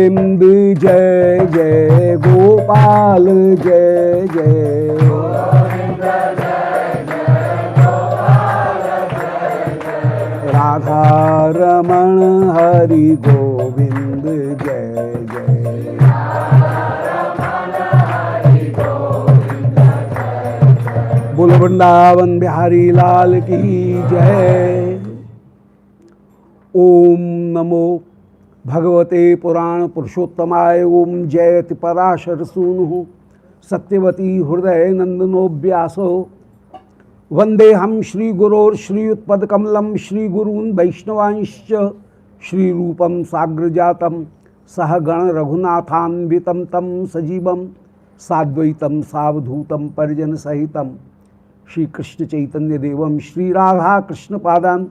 गोविंद जय जय गोपाल जय जय राधा रमण हरि गोविंद जय जय बोल वृंदावन बिहारी लाल की जय। ओम नमो भगवते पुराण पुरुषोत्तमाय। ओम जयति पराशर सूनु सत्यवती हृदय नंदनो व्यासो वंदे हम श्री गुरोर श्रीयुत्पदकमलं श्री गुरून् वैष्णवांश्च श्री रूपम साग्र जातम सह गण रघुनाथान्वितं तं सजीवं साद्वैतं सावधूतं परिजन सहितं श्री कृष्ण चैतन्य देवं श्री राधा कृष्ण पादान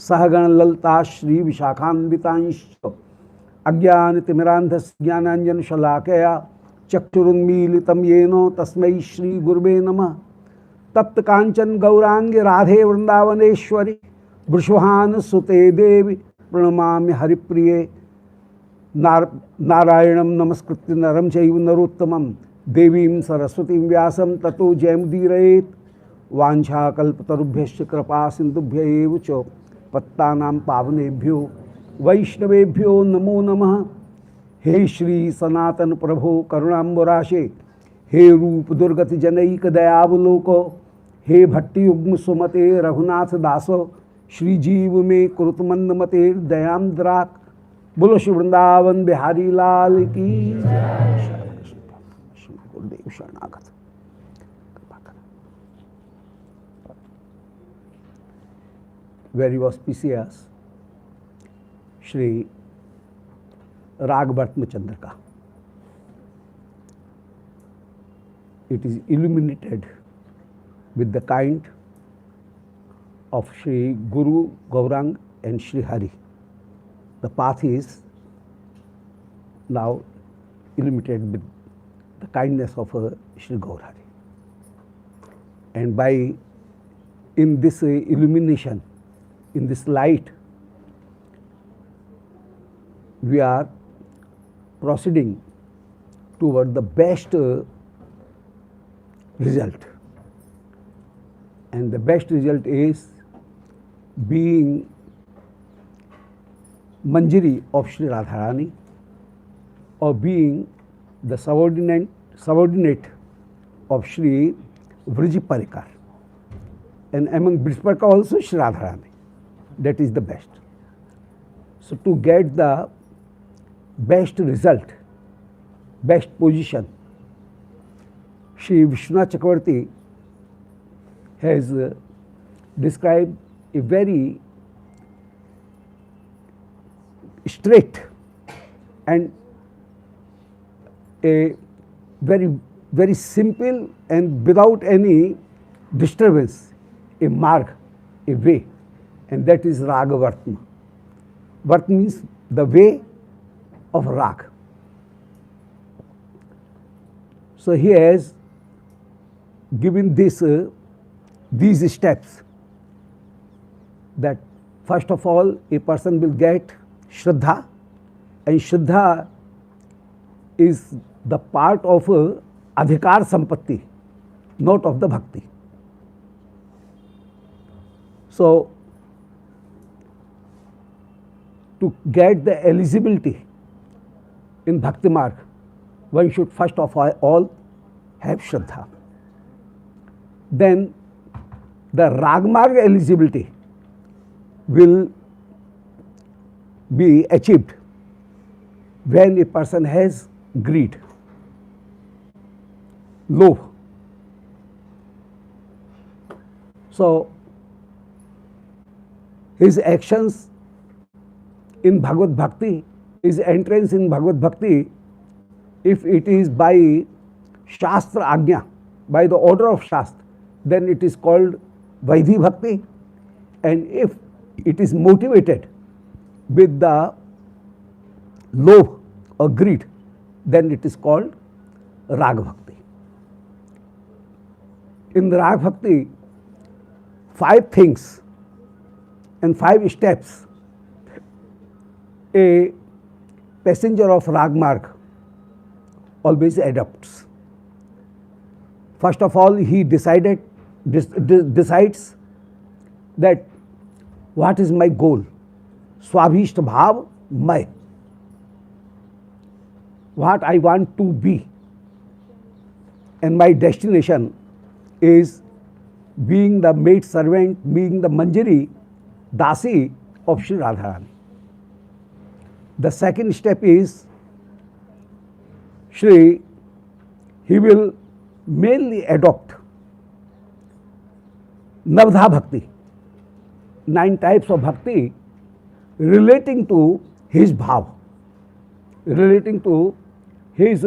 सहगण ललता श्री विशाखान्वितांश्च अज्ञानतिमिरान्धस्य ज्ञानाञ्जन शलाकया चक्षुरुन्मीलितं येन तस्मै श्री गुरुवे नमः। तप्त कांचन गौरांगी राधे वृंदावनेश्वरी वृषभान सुते देवी प्रणमामि हरिप्रिये। नारायणं नमस्कृत्य नरं चैव नरोत्तमं देवीं सरस्वतीं व्यासं ततो जयमुदीरयेत्। वाञ्छाकल्पतरुभ्यश्च कृपा सिन्धुभ्य एव च पत्तानां पावनेभ्यो वैष्णवेभ्यो नमो नमः। हे श्री सनातन प्रभो करुणाम्बुराशे हे रूप दुर्गत जनैक दयावलोको हे भट्टी युग्म सुमते रघुनाथ दासो श्री जीव में कुरुतमंद मते दयाद्राक। बोलो श्री वृंदावन बिहारी लाल की श्री गुरुदेव शरणागत। वेरी ऑस्पिशियस श्री रागवर्त्म चंद्र का। It is illuminated with the kind of Shri Guru Gaurang and Shri Hari. The path is now illuminated with the kindness of Shri Gaur Hari. And by in this illumination, in this light, we are proceeding toward the best result. And the best result is being Manjari of Shri Radharani, or being the subordinate of Shri Vrij Parikar. And among Vrij Parikar also Shri Radharani. That is the best. So to get the best result, best position, Shri Vishwanath Chakravarti has described a very straight and a very simple and without any disturbance, a marg, a way, and that is Raga Vartma. Vart means the way of Rag. So he has given these steps, that first of all a person will get Shraddha, and Shraddha is the part of Adhikar Sampatti, not of the Bhakti. So to get the eligibility in Bhakti Marg, one should first of all have Shraddha. Then the Ragmarg eligibility will be achieved when a person has greed, love. So his actions in Bhagavad Bhakti, his entrance in Bhagavad Bhakti, if it is by Shastra Agnya, by the order of Shastra, then it is called Vaidhi Bhakti, and if it is motivated with the love or greed, then it is called Rag Bhakti. In the Rag Bhakti, 5 things and 5 steps a passenger of Ragmarg always adopts. First of all, he decides that what is my goal? Swabhishta bhav mai. What I want to be. And my destination is being the maid servant, being the Manjari, Dasi of Sri Radharani. The second step is he will mainly adopt Navdha Bhakti, 9 types of Bhakti relating to his bhav, relating to his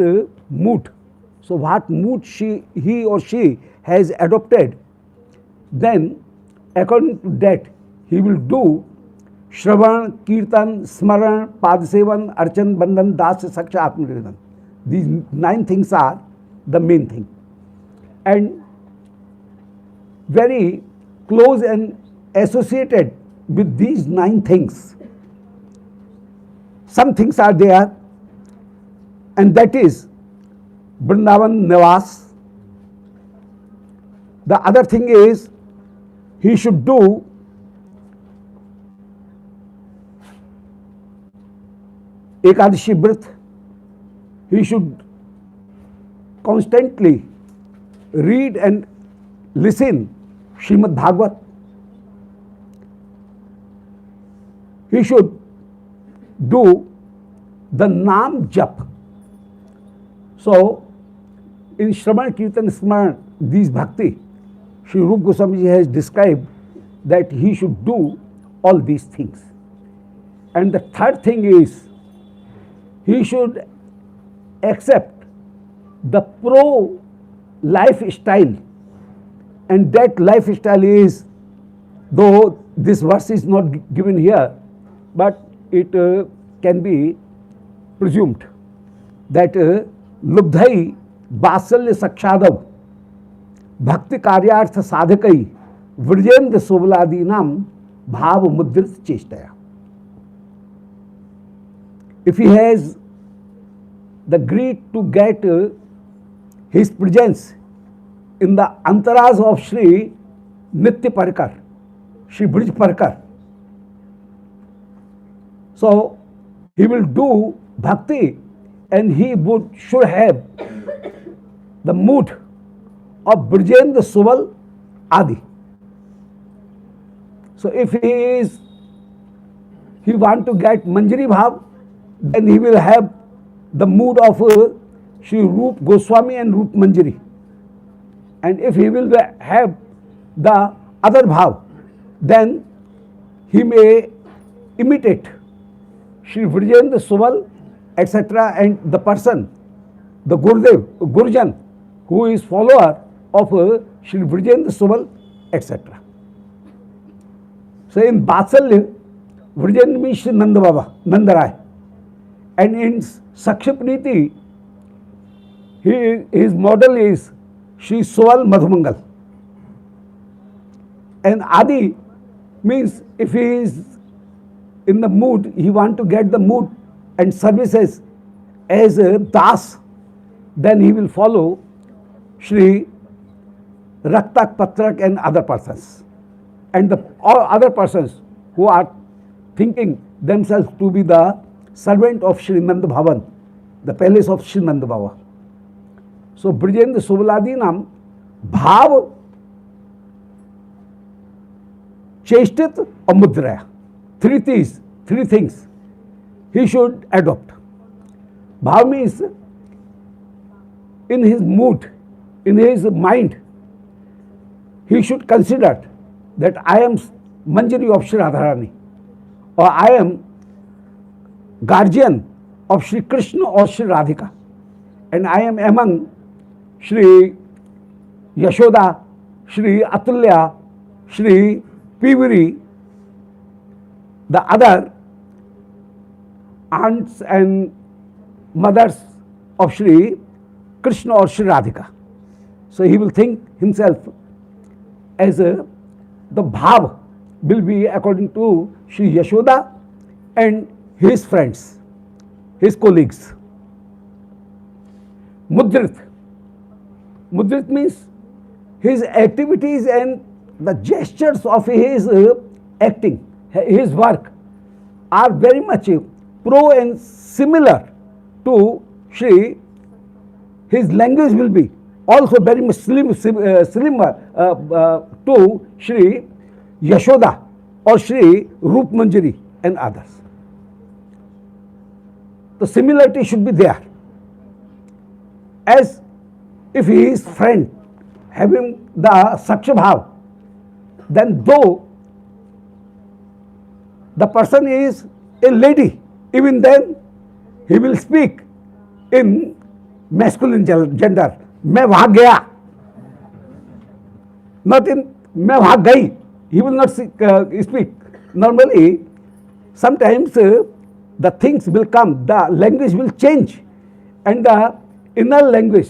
mood. So what mood he or she has adopted, then according to that he will do Shravan, Kirtan, Smaran, Padsevan, Archan, Bandhan, Das, Saksha, Atmanivedan. These 9 things are the main thing. And very close and associated with these 9 things, some things are there, and that is Vrindavan Nivas. The other thing is he should do Ekadashi Vrit. He should constantly read and listen Srimad Bhagavat. He should do the Naam Jap. So, in Shravan, Kirtan, Smaran, these Bhakti, Sri Rupa Goswami Ji has described that he should do all these things. And the third thing is, he should accept the pro lifestyle, and that lifestyle is, though this verse is not given here, but it can be presumed that Lubdhai Vasalya Sakshadav Bhakti Karyartha Sadhakai Vrjendra Sobladinam Bhav Mudrit Cheshtaya. If he has the greed to get his presence in the antaras of Sri Nitya Parkar, Sri Brij Parkar, so he will do bhakti and he should have the mood of Brijendra Subal Adi. So if he want to get Manjari Bhav, then he will have the mood of Sri Rup Goswami and Rup Manjari. And if he will have the other bhav, then he may imitate Sri Vrijendra Subal, etc. and the person, the Gurudev, Gurujan, who is follower of Sri Vrijendra Subal, etc. So in Vatsalya, Vrijendra means Sri Nanda Baba, Nandarai. And in Sakshapniti, his model is Sri Subal Madhumangal. And Adi means if he is in the mood, he want to get the mood and services as a Das, then he will follow Sri Raktak, Patrak and other persons. And all other persons who are thinking themselves to be the servant of Sri Nanda Bhavan, the palace of Sri Nanda Baba. So Brijendra Subaladi Nam Bhav Cheshtit or Mudraya. Three things he should adopt. Bhav means in his mood, in his mind, he should consider that I am Manjari of Sri Radharani, or I am guardian of Sri Krishna or Sri Radhika, and I am among Sri Yashoda, Sri Atulya, Sri Piviri, the other aunts and mothers of Sri Krishna or Sri Radhika. So he will think himself as the bhav will be according to Sri Yashoda and his friends, his colleagues. Mudrit. Mudrit means his activities and the gestures of his acting, his work are very much pro and similar to Shri. His language will be also very much similar to Shri Yashoda or Shri Rup Manjari and others. The similarity should be there. As if he is friend, having the Saksha Bhav, then though the person is a lady, even then he will speak in masculine gender. मैं वहां गया, not in मैं वहां गई. He will not speak. Normally, sometimes the things will come, the language will change, and the inner language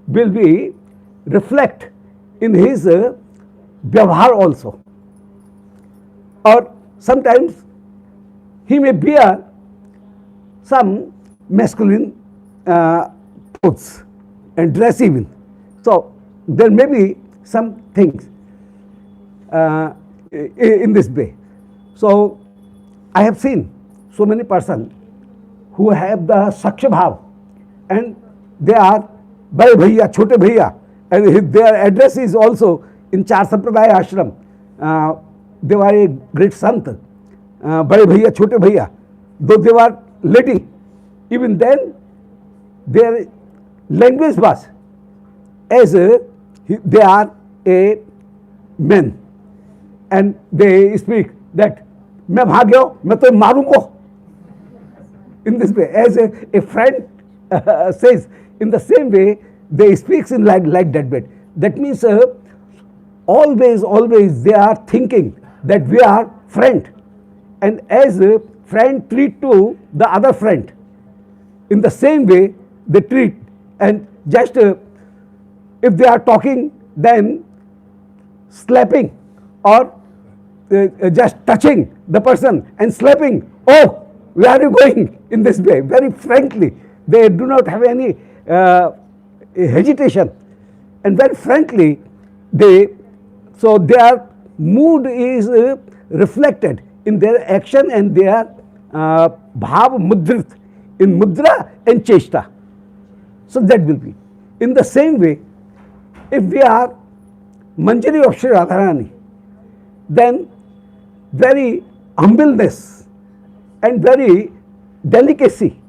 will be reflect in his vyavhar also. Or sometimes he may bear some masculine clothes and dress even. So there may be some things in this way. So I have seen so many persons who have the Saksha Bhav and they are Bade Bhaiya, Chote Bhaiya, and their address is also in Char Sampradaya Ashram. They were a great Sant, Bade Bhaiya, Chote Bhaiya. Though they were lady, even then their language was as they are a men, and they speak that मैं भाग गया हूं, मैं तो मारूंगा. In this way, as a friend says, in the same way they speaks in like that way. That means always they are thinking that we are friend, and as a friend treat to the other friend, in the same way they treat. And just if they are talking, then slapping or just touching the person and slapping, oh, where are you going, in this way, very frankly. They do not have any hesitation, and very frankly so their mood is reflected in their action and their bhav mudrit, in mudra and cheshta. So that will be. In the same way, if we are Manjari of Shri Radharani, then very humbleness and very delicacy,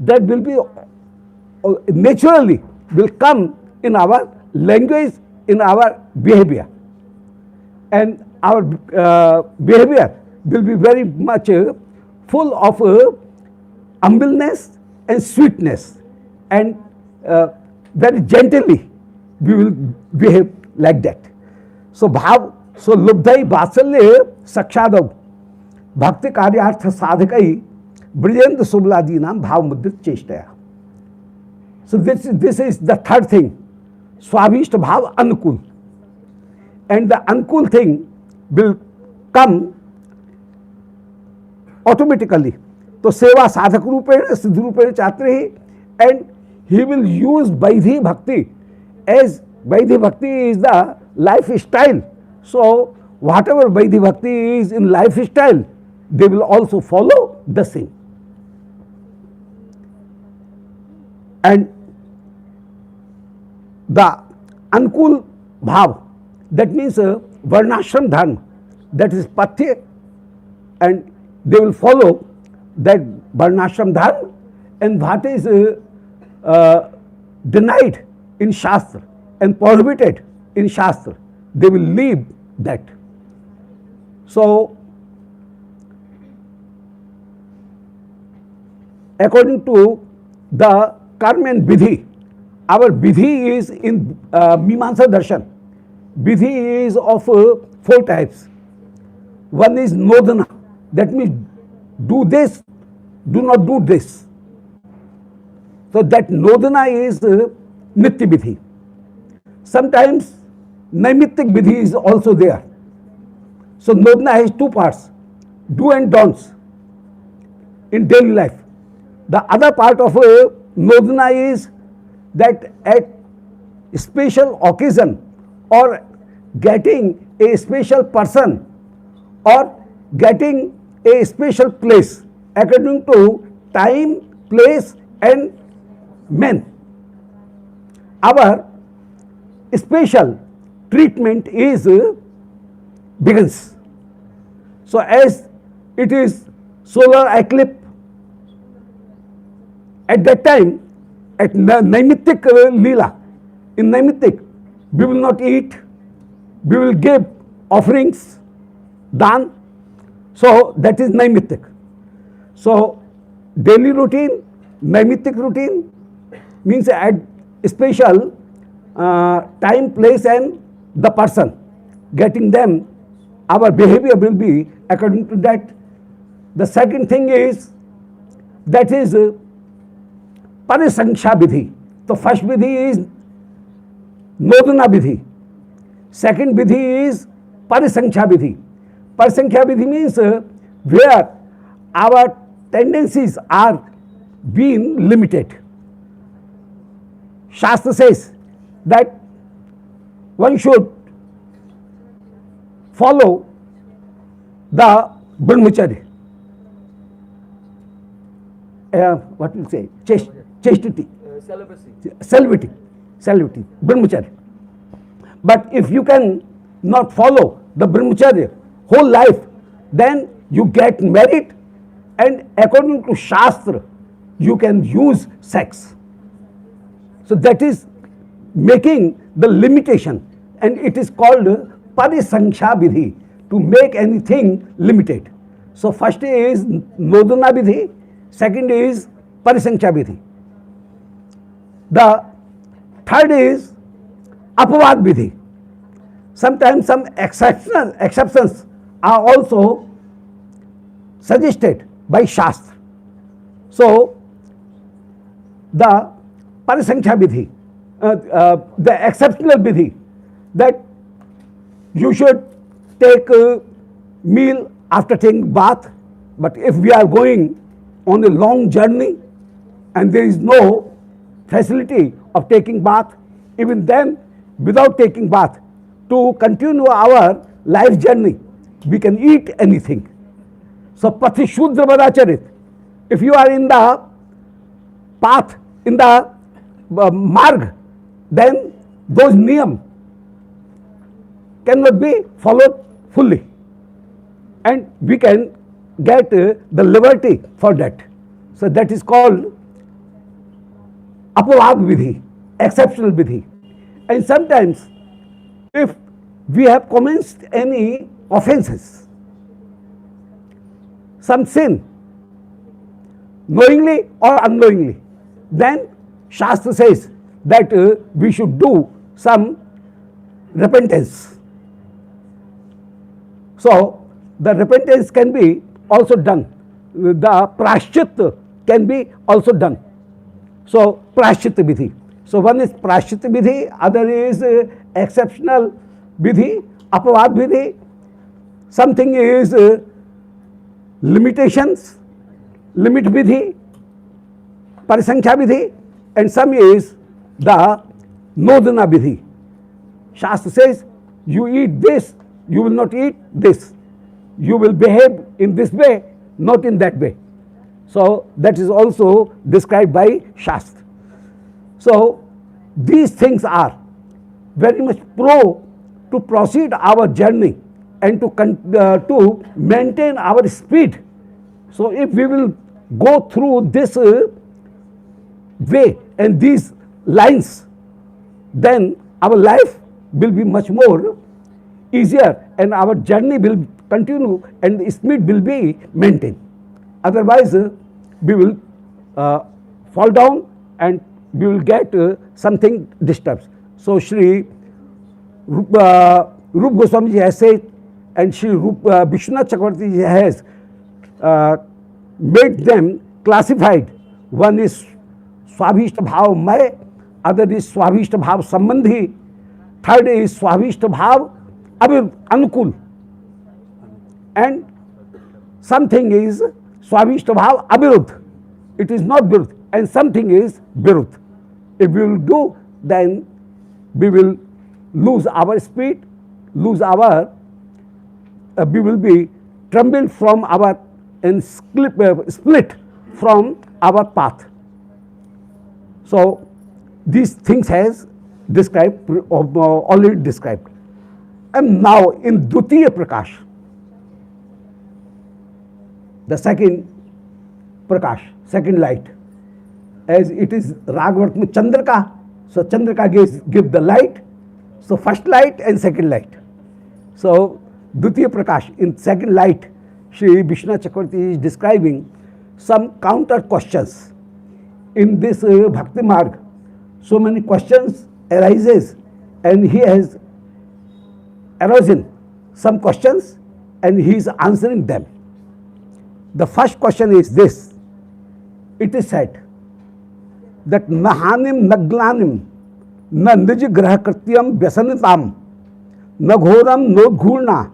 that will be naturally will come in our language, in our behavior, and our behavior will be very much full of humbleness and sweetness, and very gently we will behave like that. So bhav, so lubdhai vatsalya sakshadav bhakti karyartha sadhakai brijendra subhladi nam bhav mudrit cheshtaya. So this is the third thing, swabhishta bhav anukul, and the anukul thing will come automatically. तो सेवा साधक रूपेण सिद्ध रूपेण चात्र ही, and he will use Vaidhi Bhakti, as Vaidhi Bhakti is the lifestyle. So whatever Vaidhi Bhakti is in lifestyle, they will also follow the same. And the Ankul Bhav, that means Varnashram Dharma, that is Pathya, and they will follow that Varnashram Dharma, and what is denied in Shastra and prohibited in Shastra, they will leave that. So according to the karma and vidhi, our vidhi is in Mimamsa Darshan. Vidhi is of 4 types. One is nodana, that means do this, do not do this. So that nodana is nitya vidhi. Sometimes naimittik vidhi is also there. So nodana has 2 parts, do and don'ts in daily life. The other part of nodana is that at special occasion or getting a special person or getting a special place according to time, place and men. Our special treatment is begins. So as it is solar eclipse, at that time, at Naimittik Leela, in Naimittik, we will not eat, we will give offerings, dan. So that is Naimittik. So daily routine, Naimittik routine means at special time, place and the person. Getting them, our behavior will be according to that. The second thing is, that is Parisankhya Vidhi. So first Vidhi is Nodana Vidhi. Second Vidhi is Parisankhya Vidhi. Parisankhya Vidhi means where our tendencies are being limited. Shastra says that one should follow the brahmacharya. What will say? Chastity. Celibacy. Brahmacharya. But if you can not follow the brahmacharya whole life, then you get married, and according to Shastra, you can use sex. So that is making the limitation, and it is called Parisankhya Vidhi, to make anything limited. So first is Nodana Vidhi, second is Parisankhya Vidhi. The third is Apavad Vidhi. Sometimes some exceptions are also suggested by Shastra. So the Parisankhya Vidhi, the exceptional Vidhi, that you should take a meal after taking bath, but if we are going on a long journey and there is no facility of taking bath, even then without taking bath, to continue our life journey, we can eat anything. So Pati Shudra Vadacharit, if you are in the path, in the marg, then those niyam cannot be followed fully, and we can get the liberty for that. So that is called Apavad Vidhi, exceptional Vidhi. And sometimes if we have commenced any offenses, some sin, knowingly or unknowingly, then Shastra says that we should do some repentance. So the repentance can be also done. The prashchit can be also done. So prashchit vidhi. So one is prashchit vidhi, other is exceptional vidhi, apavad vidhi. Something is limitations, limit vidhi, parisankhya vidhi, and some is the nodana vidhi. Shastra says, you eat this, you will not eat this. You will behave in this way, not in that way. So that is also described by Shastra. So these things are very much to proceed our journey and to maintain our speed. So if we will go through this way and these lines, then our life will be much more easier and our journey will continue and the speed will be maintained. Otherwise, we will fall down and we will get something disturbed. So Shri Rup Goswami ji has said, and Shri Vishwanath Chakravarti ji has made them classified. One is Swabhishta Bhav May, other is Swabhishta Bhav Sambandhi, third is Swabhishta Bhav Anukul, and something is Swabhishta Bhav Abirudh. it is not Birut, and something is Birut. If we will do, then we will lose our speed, lose our, we will be trembled from our and split from our path. So these things has described, already described. And now in Dutiya Prakash, the second Prakash, second light, as it is Ragavart में Chandra, so Chandra give the light, so first light and second light. So Dutiya Prakash, in second light, Shri Vishnu Chakravarti is describing some counter questions. In this Bhakti Marg, so many questions arises, and he has arisen some questions and he is answering them. The first question is this. It is said that nahanim naglanim na nij graha krityam vyasanitam na ghoram no ghurna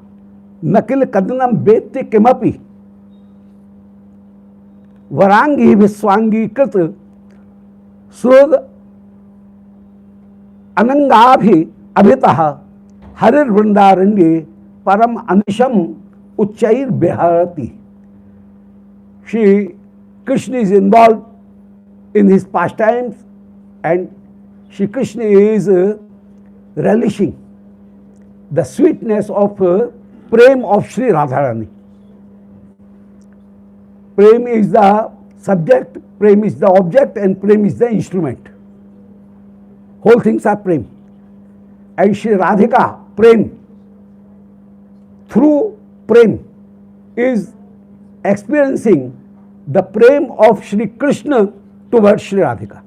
nakil kadnam bete kimapi varangi viswangi krit surg anangabhi abhitah harir vrindaranye param anisham uchair beharati. Shri Krishna is involved in his pastimes, and Shri Krishna is relishing the sweetness of prem of Shri Radharani. Prem is the subject, prem is the object, and prem is the instrument. Whole things are prem. And Shri Radhika, prem, through prem is experiencing the prem of Shri Krishna towards Shri Radhika.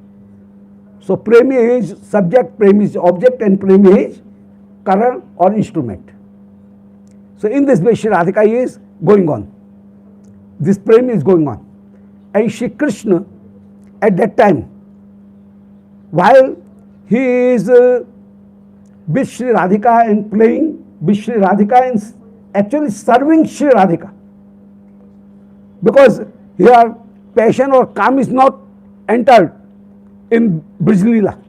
So prem is subject, prem is object, and prem is karan or instrument. So in this way Shri Radhika is going on. This prem is going on. And Shri Krishna at that time, while he is with Shri Radhika and playing with Shri Radhika and actually serving Shri Radhika, because here passion or calm is not entered in Brij Leela.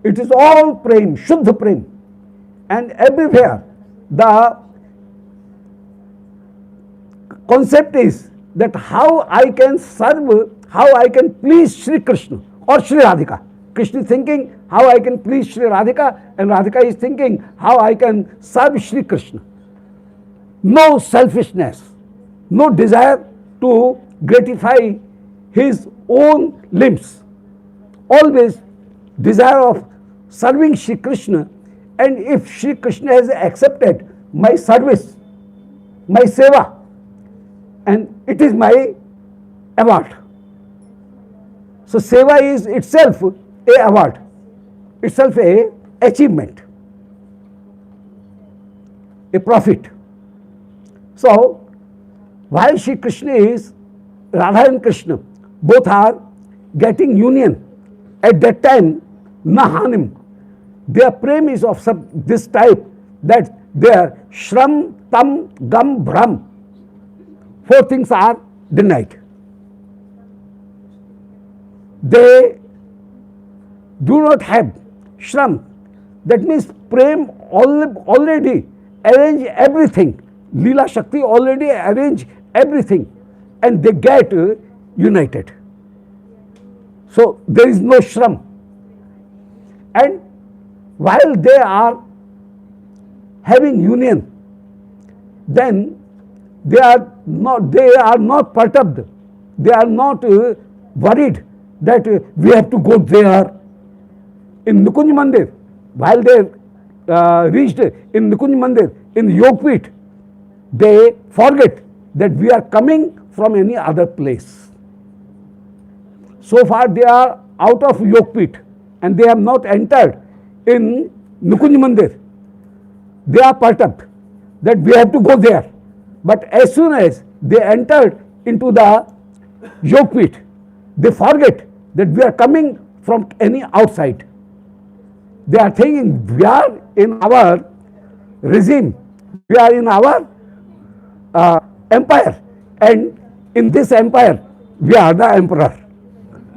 It is all prem, Shuddha prem, and everywhere the concept is that how I can serve, how I can please Shri Krishna or Shri Radhika. Krishna is thinking how I can please Shri Radhika, and Radhika is thinking how I can serve Shri Krishna. No selfishness, no desire to gratify his own limbs. Always desire of serving Shri Krishna, and if Shri Krishna has accepted my service, my seva, and it is my award. So seva is itself a award, itself a achievement, a profit. So while Shri Krishna is, Radha and Krishna both are getting union, at that time nahanim, their prem is of this type that their shram, tam, gam, bhram, four things are denied. They do not have shram, that means prem already arrange everything. Leela Shakti already arrange everything, and they get united. So there is no shram. And while they are having union, then they are not perturbed. They are not worried that we have to go there. In Nikunj Mandir, while they reached in Nikunj Mandir, in Yogpit, they forget that we are coming from any other place. So far they are out of Yogpit and they have not entered in Nikunj Mandir. They are perturbed that we have to go there. But as soon as they entered into the Yogpit, they forget that we are coming from any outside. They are thinking we are in our regime, we are in our empire, and in this empire we are the emperor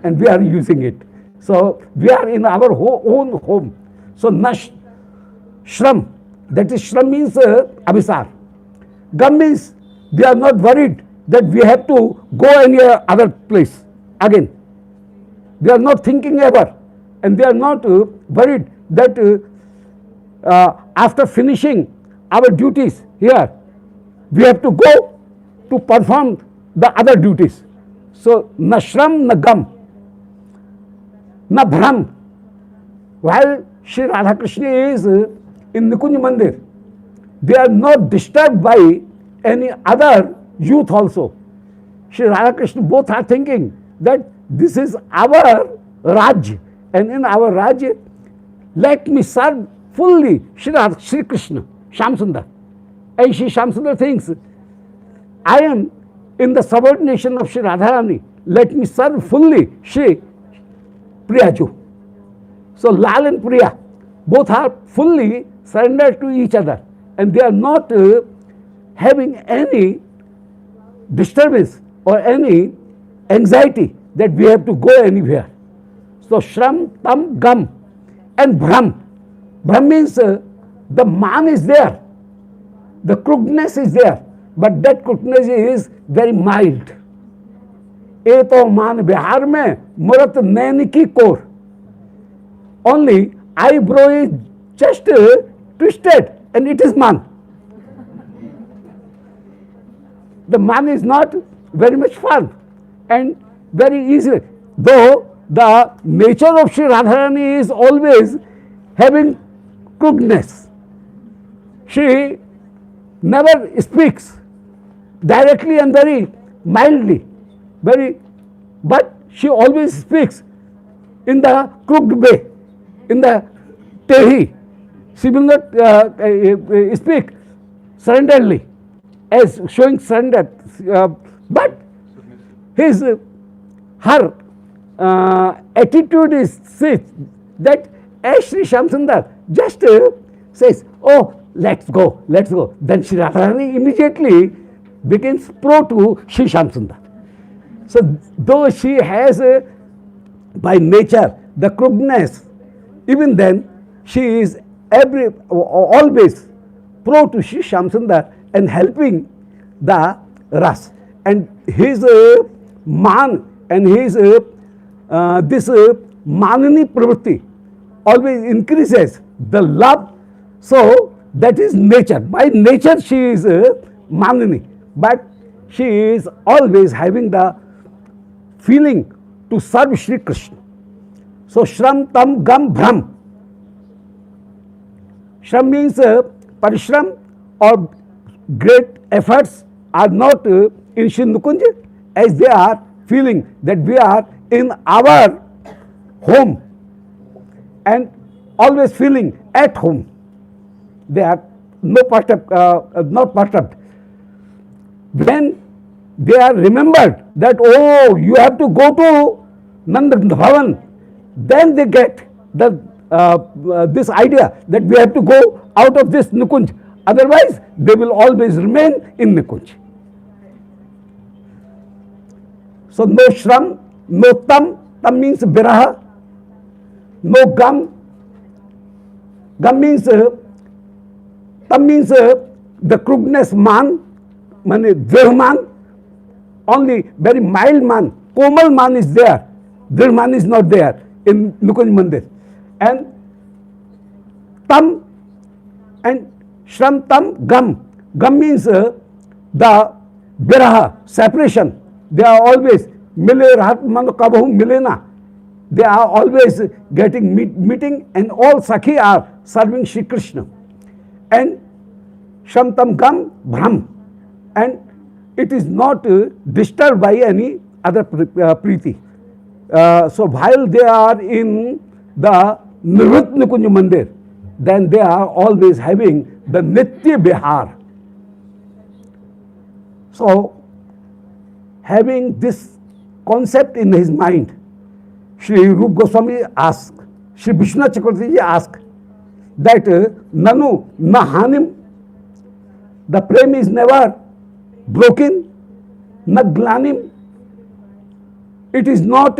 and we are using it. So we are in our own home. So shram, that is shram means abhisar. Gam means we are not worried that we have to go any other place again. We are not thinking ever, and we are not worried that after finishing our duties here, we have to go to perform the other duties. So na shram na gam, na bhram. While Sri Radha Krishna is in Nikunj Mandir, they are not disturbed by any other youth also. Sri Radha Krishna both are thinking that this is our Raj, and in our Raj, let me serve fully Sri Krishna, Shyam Sundar. And Sri Shyam Sundar thinks, I am in the subordination of Sri Radharani, let me serve fully Sri Priyaju. So Lal and Priya, both are fully surrendered to each other, and they are not having any disturbance or any anxiety that we have to go anywhere. So shram, tam, gam, and bhram. Bhram means the man is there, the crookedness is there, but that crookedness is very mild. ए तो मान बिहार में मूरत नैन की core. Only eyebrow is just twisted and it is man. The man is not very much fun and very easy. Though the nature of Sri Radharani is always having crookedness. She never speaks directly and very mildly, but she always speaks in the crooked way, in the tehi. She will not speak surrenderedly, as showing surrender, but her attitude is such that as Sri Shyam Sundar just says, oh, let's go. Then Sri Radharani immediately becomes pro to Sri Shyam Sundar. So though she has by nature the crookedness, even then she is always pro to Sri Shyam Sundar and helping the ras. And his man and his this manani pravritti always increases the love. So that is nature. By nature she is manani, but she is always having the feeling to serve Shri Krishna. So shram, tam, gam, bhram. Shram means parishram or great efforts are not in Shri Nukunj, as they are feeling that we are in our home and always feeling at home. They are not perturbed. When they are remembered that, oh, you have to go to Nand Bhavan, then they get this idea that we have to go out of this Nikunj. Otherwise, they will always remain in Nikunj. So no shram, no tam. Tam means viraha. No gam. Gam means tam means the crookedness man, dhrih man. Only very mild man, komal man is there. Dhrih man is not there in Nikunj Mandir. And tam and shram, tam, gam. Gam means the viraha, separation. They are always mile rahat mano kabahu milena. They are always getting meeting, and all Sakhi are serving Shri Krishna. And shram, tam, gam, bhram. And it is not disturbed by any other preeti. So while they are in the Nivrit Nikunj Mandir, then they are always having the Nitya Bihar. So having this concept in his mind, Shri Rup Goswami asked, Shri Vishnu Chakravarti asked that Nanu Nahanim, the prem is never broken, na glanim, it is not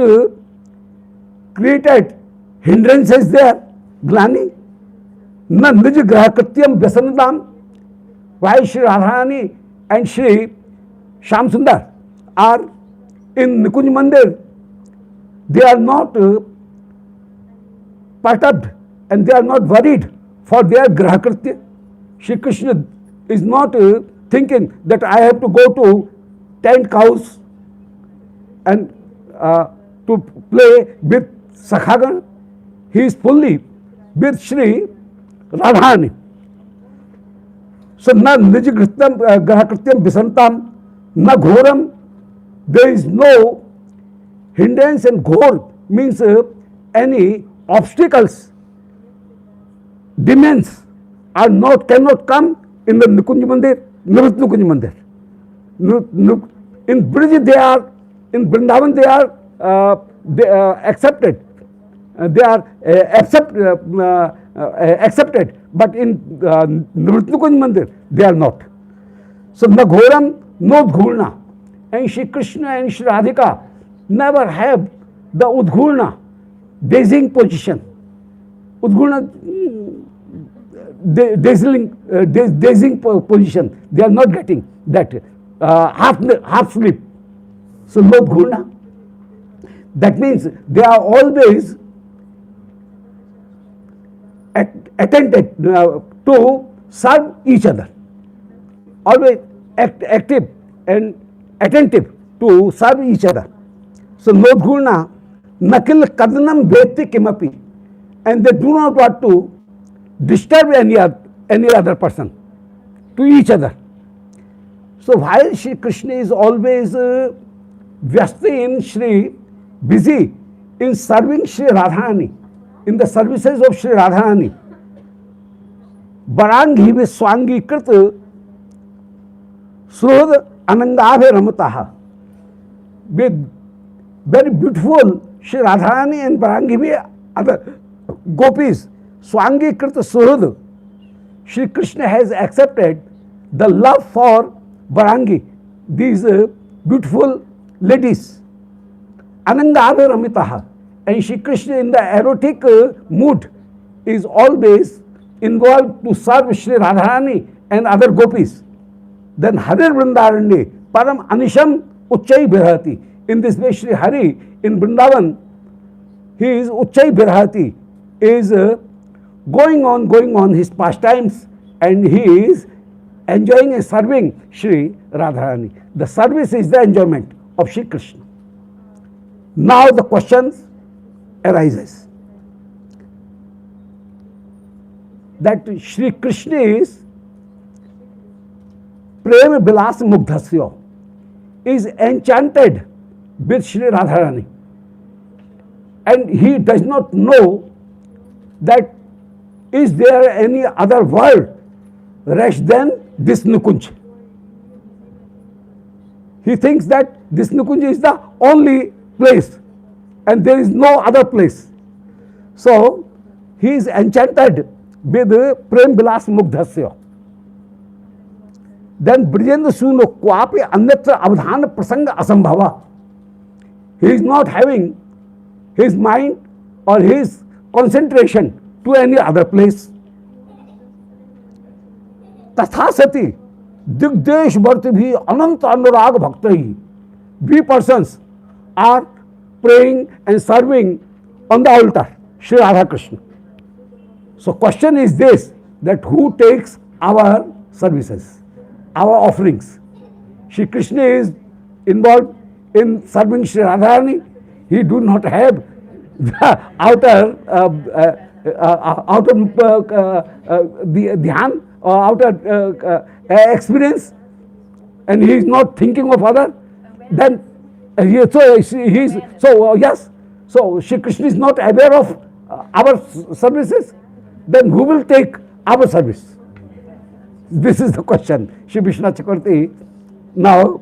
created hindrances there, Glani. Na nij grahakrityam vyasanadam. Why Shri Radharani and Shri Shyam Sundar are in Nikunj Mandir, they are not perturbed and they are not worried for their grahakritya. Shri Krishna is not thinking that I have to go to 10 cows and to play with Sakhagan. He is fully with Shri Radharani. So, na nij grahakrityam visantam, na ghoram, there is no hindrance, and ghor means any obstacles, demands are not, cannot come in the Nikunj Mandir, Nivrit Nikunj Mandir. In Brij they are, in Vrindavan they are accepted. They are accepted, but in Nivrit Nikunj Mandir they are not. So, na ghoram, no dhulna. And Shri Krishna and Shri Radhika never have the udghurna, dazing position. Udghurna, dazing position. They are not getting that half sleep. So, no udghurna. That means they are always attentive to serve each other. Always active and attentive to serve each other. So, Nodghurna, Nakil Kadanam Bheti Kimapi, and they do not want to disturb any other person, to each other. So, while Shri Krishna is always vyasti in Shri, busy in serving Shri Radharani, in the services of Shri Radharani, Baranghi Swangi Krit Suhad Anangabhe Ramataha, with very beautiful Shri Radharani and Barangi other gopis, Swangi Krita Suhad. Shri Krishna has accepted the love for Barangi, these beautiful ladies. Anangabhe Ramitaha. And Shri Krishna in the erotic mood is always involved to serve Shri Radharani and other gopis. Then Harir Vrindarani, Param Anisham Uchchai Birhati. In this way, Shri Hari in Vrindavan, he is Uchchai Birhati, is going on his pastimes, and he is enjoying and serving Shri Radharani. The service is the enjoyment of Shri Krishna. Now the questions arises that Shri Krishna is Prem Vilas Mugdhasya, is enchanted with Shri Radharani, and he does not know that is there any other world rather than this Nikunj. He thinks that this Nikunj is the only place and there is no other place. So, he is enchanted with Prem Vilas Mugdhasya. Then Brijendra Suno Kwapi Anyatra Avdhana Prasanga Asambhava. He is not having his mind or his concentration to any other place. Tatha Sati Digdesh Bharti Ananta Anurag Bhaktai. We persons are praying and serving on the altar, Shri Radha Krishna. So, question is this, that who takes our services, our offerings? Shri Krishna is involved in serving Shri Radharani. He do not have the outer dhyan or outer experience, and he is not thinking of other. Then yes. So Shri Krishna is not aware of our services. Then who will take our service? This is the question Shri Vishwanath Chakravarti now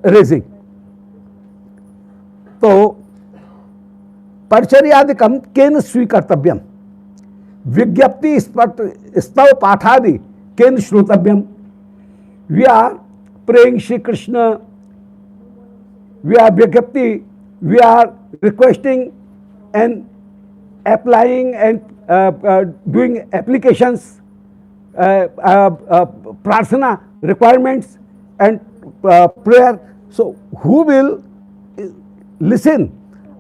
raising. So, परिचर्यादिकम केन स्वीकर्तव्यम, विज्ञप्ति स्तव पाठादि केन श्रोतव्यम. We are praying Shri Krishna, we are vigyapti, we are requesting and applying and doing applications, prarthana requirements and prayer. So who will listen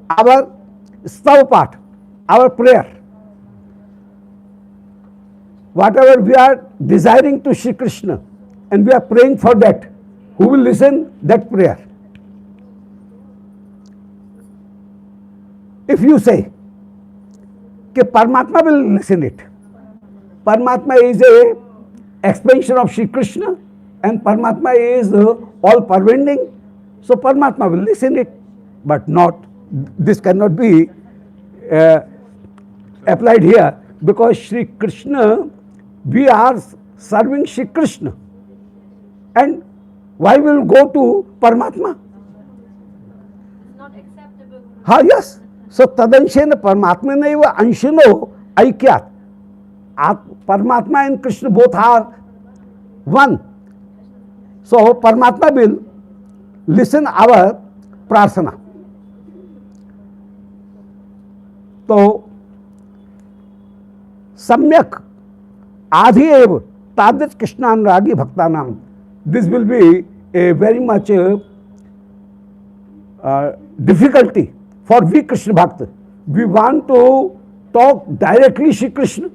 our stav part, our prayer? Whatever we are desiring to Shri Krishna and we are praying for that, who will listen that prayer? If you say that Paramatma will listen it, Paramatma is a expansion of Shri Krishna and Paramatma is all pervading, so Paramatma will listen it, but not, this cannot be applied here, because Shri Krishna, we are serving Shri Krishna, and why will go to Paramatma? It's not acceptable. Yes. So tadanshena Paramatmaneva anshino aikyat. Paramatma and Krishna both are one. So Paramatma will listen our prarthana. So सम्यक आधि एव तादृश कृष्णानुरागी भक्तानाम, this will be a very much difficulty for we Krishna Bhakta. We want to talk directly Shri Krishna,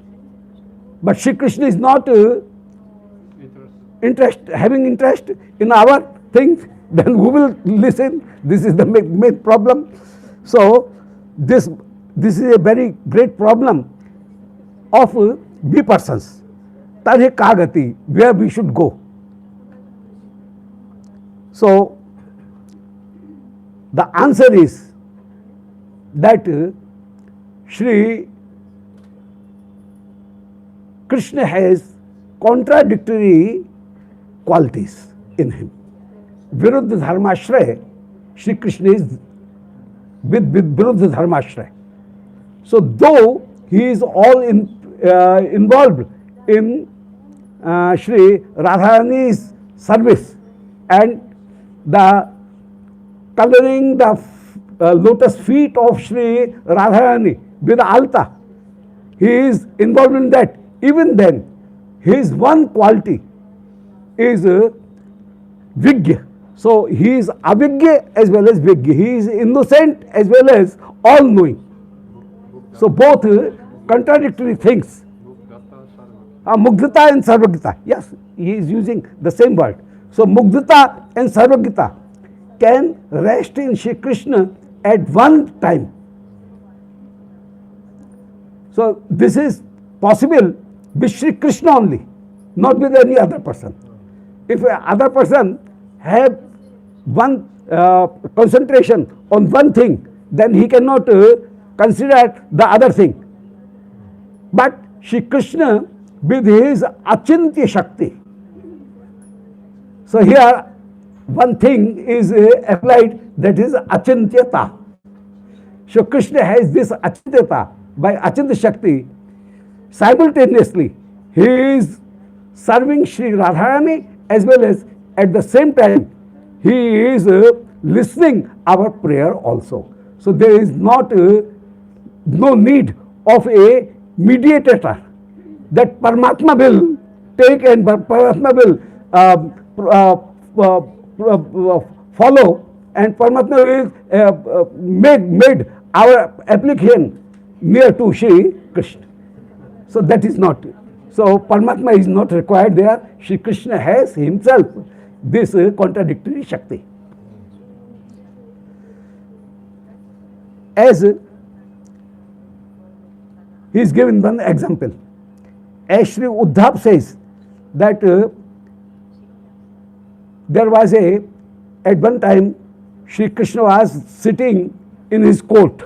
but Shri Krishna is not having interest in our things, then who will listen? This is the main problem. So this is a very great problem of we persons. Tarhe kagati, where we should go. So the answer is that Shri Krishna has contradictory qualities in him. Viruddha dharmashraya, Shri Krishna is with Viruddha dharmashraya. So though he is all involved in Shri Radharani's service and the coloring the lotus feet of Shri Radharani with alta, he is involved in that. Even then, his one quality is Vigya. So he is Avigya as well as Vigya. He is innocent as well as all-knowing. So both contradictory things. Mugdhata and Sarvagita. Yes, he is using the same word. So Mugdhata and Sarvagita can rest in Shri Krishna at one time. So this is possible with Shri Krishna only, not with any other person. If other person have one concentration on one thing, then he cannot consider the other thing. But Shri Krishna with his achintya shakti. So here one thing is applied, that is achintyata. So Krishna has this achintyata by achintya shakti. Simultaneously he is serving Shri Radharani as well as at the same time he is listening our prayer also. So there is not no need of a mediator, that Paramatma will take and Paramatma will follow, and Paramatma will made our application near to Shri Krishna. So that is not. So Paramatma is not required there. Shri Krishna has himself this contradictory Shakti. As he is given one example. As Shri Uddhav says that there was at one time Shri Krishna was sitting in his court,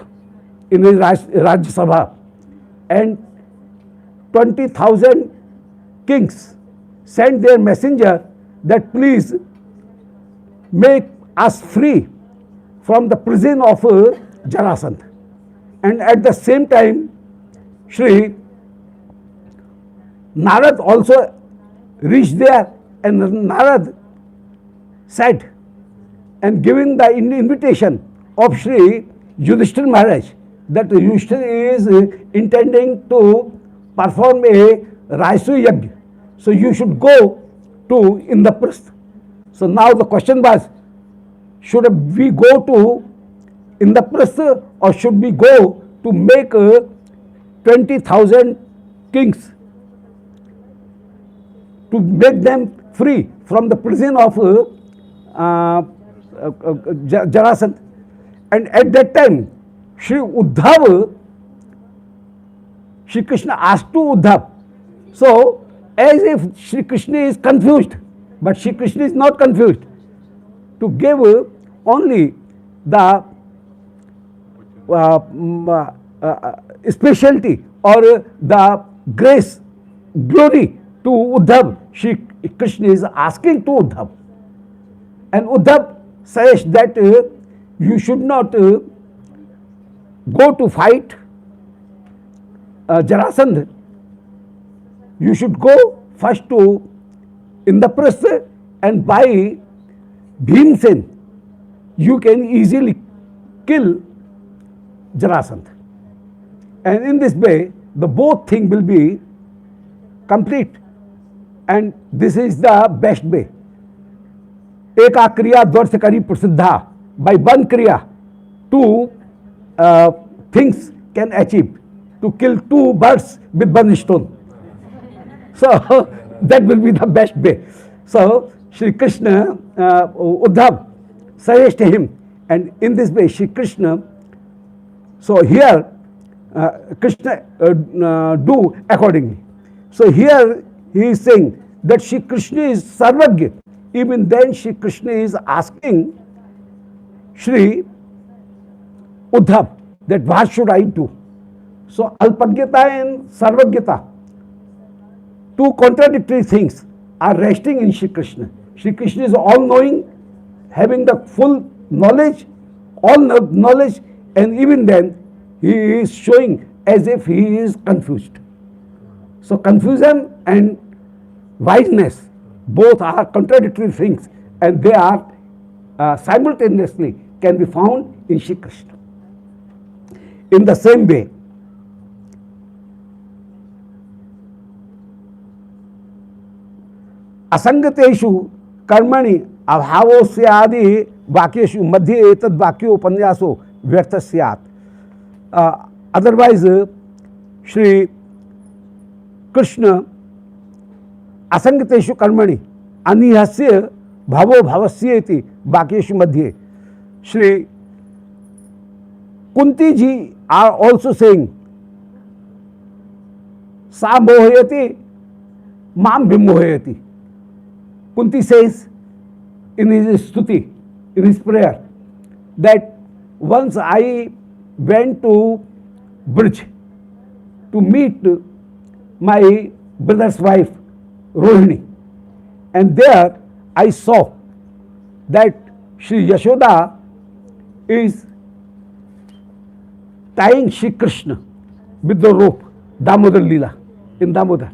in his Rajya Sabha, and 20,000 kings sent their messenger that please make us free from the prison of Jarasandha. And at the same time, Shri Narad also reached there, and Narad said and given the invitation of Sri Yudhishthir Maharaj, that Yudhishthir is intending to perform a Raisu Yajna. So you should go to Indraprastha. So now the question was, should we go to Indraprastha or should we go to make 20,000 kings, to make them free from the prison of Jarasandha? And at that time, Shri Uddhava, Shri Krishna asked to Uddhava. So, as if Shri Krishna is confused, but Shri Krishna is not confused. To give only the specialty or the grace, glory to Uddhava, Shri Krishna is asking to Uddhava. And Uddhava says that you should not go to fight Jarasandha. You should go first to Indraprastha, and by Bhimsen you can easily kill Jarasandha. And in this way, the both thing will be complete. And this is the best way. Eka kriya dvarsa kari prasiddha. By one kriya, two things can achieve. To kill two birds with one stone. So that will be the best way. So Shri Krishna, Uddhava suggests him, and in this way Shri Krishna, so here Krishna do accordingly. So here he is saying that Shri Krishna is Sarvagya. Even then Shri Krishna is asking Shri Uddhava that what should I do? So Alpagyata and Sarvagyata, two contradictory things, are resting in Shri Krishna. Shri Krishna is all-knowing, having the full knowledge, all knowledge, and even then he is showing as if he is confused. So confusion and wiseness, both are contradictory things, and they are simultaneously can be found in Shri Krishna. In the same way, असंगतेषु कर्मणि अभावोस्य आदि वाक्येषु मध्ये एतद् वाक्योपन्यासो व्यर्थ स्यात्. Otherwise, Shri Krishna असंगतेषु कर्मणि अनिहस्य भावो भावस्य इति वाक्येषु मध्ये, Shri Kunti ji are also saying, Sa mohyati, mam vimohyati. Kunti says in his stuti, in his prayer, that once I went to Brij to meet my brother's wife, Rohini, and there I saw that Shri Yashoda is tying Shri Krishna with the rope, Damodar Leela, in Damodar,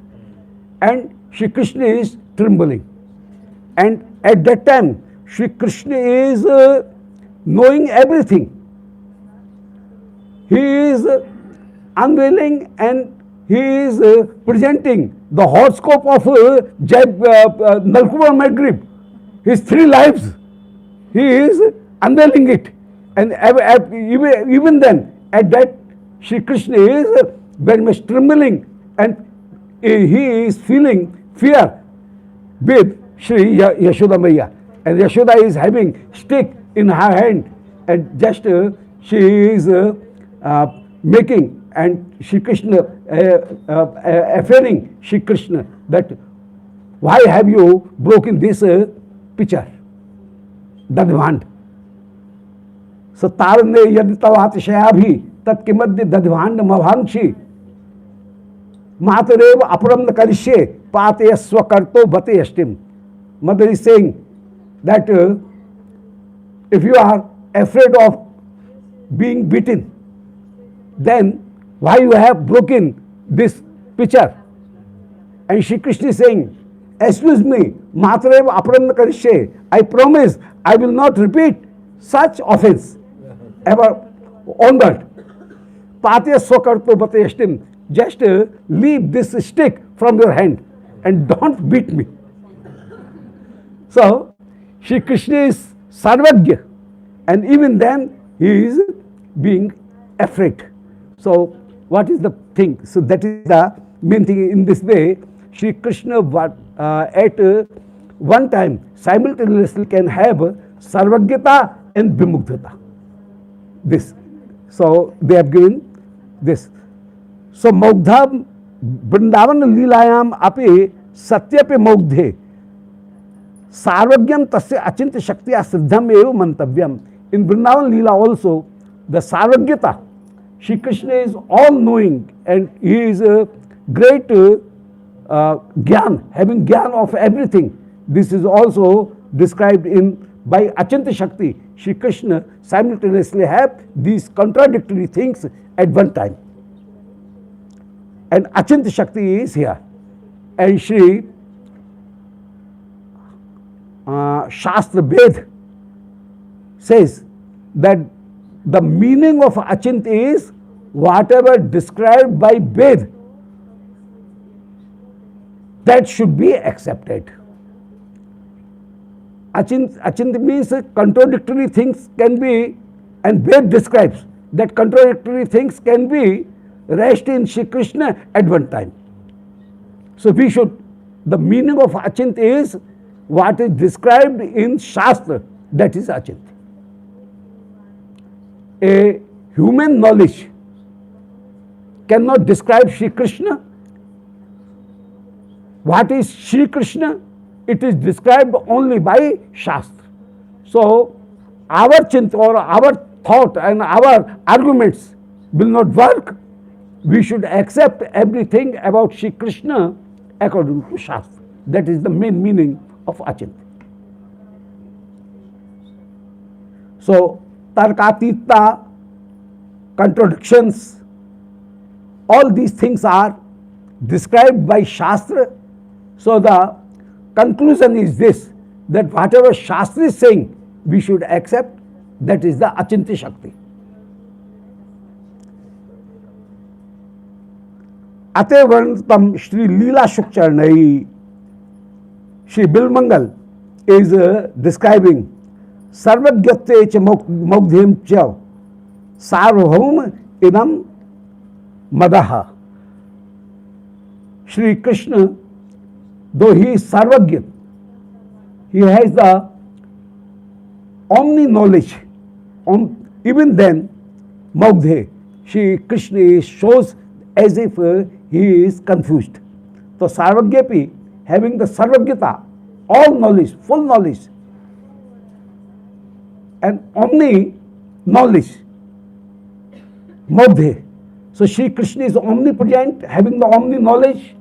and Shri Krishna is trembling. And at that time, Shri Krishna is knowing everything. He is unveiling and he is presenting the horoscope of Nalkumar Magrib, his 3 lives. He is unveiling it. And even then, at that, Shri Krishna is very much trembling, and he is feeling fear with Shri Yashoda Maya. And Yashoda is having stick in her hand, and just she is making, and Shri Krishna affirming Shri Krishna that why have you broken this pitcher, Dadvand. So tarne yad tavatishayabhi tatkimadya dadvand mavangshi matarev aparam karishye pate swakarto bate ashtim. Mother is saying that if you are afraid of being beaten, then why you have broken this pitcher? And Shri Krishna is saying, excuse me, Matarev aparam karishye, I promise I will not repeat such offense. ever onward. Patya sokarto bateshtim. Just leave this stick from your hand and don't beat me. So, Shri Krishna is Sarvagya, and even then he is being afraid. So, what is the thing? So, that is the main thing. In this way, Shri Krishna at one time simultaneously can have Sarvagyata and Vimukthata. This. So, they have given this. So, Mogdha Vrindavan Leelayam api Satyape Mogdhe Sarvagyam tasya achintya shaktiya siddham eva mantavyam. In Vrindavan Leela also, the Sarvagyata, Shri Krishna is all knowing and he is a great Gyan, having Gyan of everything. This is also described in by Achintya Shakti. Shri Krishna simultaneously have these contradictory things at one time. And Achintya Shakti is here. And Shri Shastra Ved says that the meaning of Achintya is whatever described by Ved, that should be accepted. Achintya means contradictory things can be, and Ved describes that contradictory things can be rest in Shri Krishna at one time. So we should, the meaning of Achintya is what is described in Shastra, that is Achintya. A human knowledge cannot describe Shri Krishna. What is Shri Krishna? It is described only by Shastra. So our chinta or our thought and our arguments will not work. We should accept everything about Shri Krishna according to Shastra. That is the main meaning of Achintya. So, Tarkatita, contradictions, all these things are described by Shastra. So, the conclusion is this, that whatever Shastra is saying, we should accept. That is the Achintya Shakti. Atevartam Shri Leela Shukcharnai, Shri Bilmangal is describing Sarvagyate cha Mogdhim cha Sarvabhaum idam Madaha. Shri Krishna, though he is Sarvagya, he has the omni knowledge. Even then, Mogdhe, Shri Krishna shows as if he is confused. So Sarvagyapi, having the Sarvagyata, all knowledge, full knowledge, and omni knowledge, Mogdhe. So Shri Krishna is omnipotent, having the omni knowledge.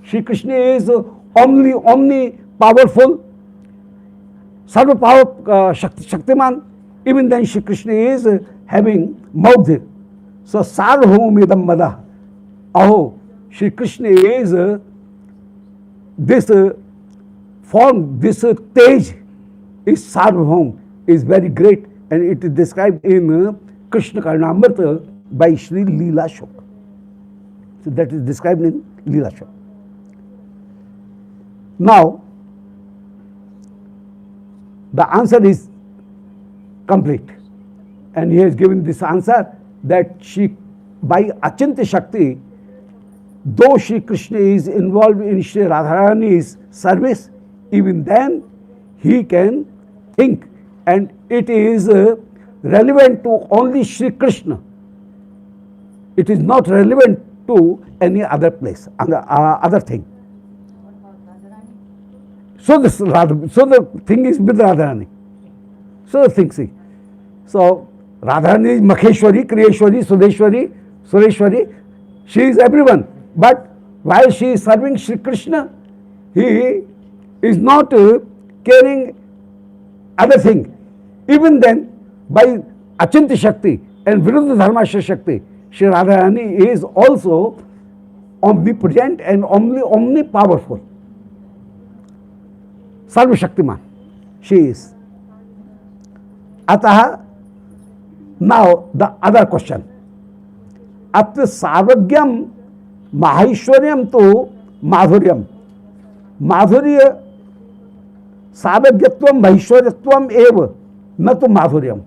Shri Krishna is omni powerful, Sarva power Shaktiman. Even then Shri Krishna is having Mogdhe. So Sarvabhaum idam Mada. Oh, Shri Krishna is this form, this Tej is Sarvabhaum, is very great, and it is described in Krishna Karnamrita by Shri Leela Shok. So that is described in Leela Shok. Now, the answer is complete, and he has given this answer that she, by Achintya Shakti, though Shri Krishna is involved in Shri Radharani's service, even then he can think, and it is relevant to only Shri Krishna. It is not relevant to any other place, other thing. So the thing is with Radharani. So the thing see. So Radharani is Makheshwari, Kriyeshwari, Sudeshwari, Sureshwari. She is everyone. But while she is serving Shri Krishna, he is not caring other thing. Even then, by Achintya Shakti and Viruddha Dharmasya Shakti, Shri Radharani is also omnipotent and omni powerful. Sarva Shaktiman. She is. Ataha Now the other question. Atra sarvagyam maheshwaryam to madhuryam. Madhurya sarvagyatvam maheshwaryatvam eva na to madhuryam.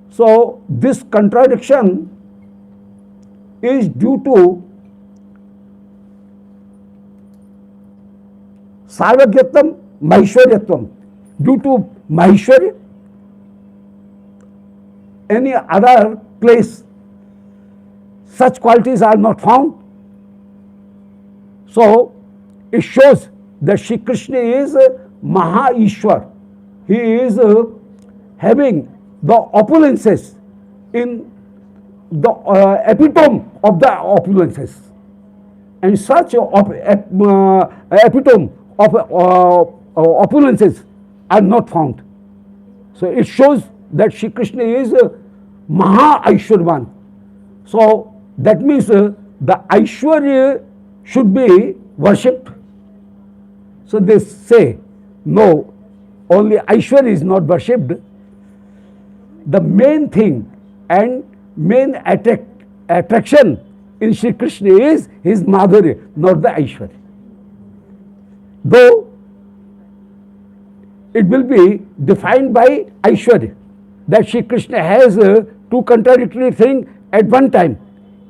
So this contradiction is due to sarvagyatvam maheshwaryatvam. Due to maheshwarya, any other place such qualities are not found. So it shows that Shri Krishna is Maha Ishwar. He is having the opulences in the epitome of the opulences, and such epitome of opulences are not found. So it shows that Shri Krishna is Maha Aishwarvan. So that means the Aishwarya should be worshipped. So they say, no, only Aishwarya is not worshipped. The main thing and main attraction in Shri Krishna is his Madhurya, not the Aishwarya. Though it will be defined by Aishwarya, that Shri Krishna has two contradictory things at one time.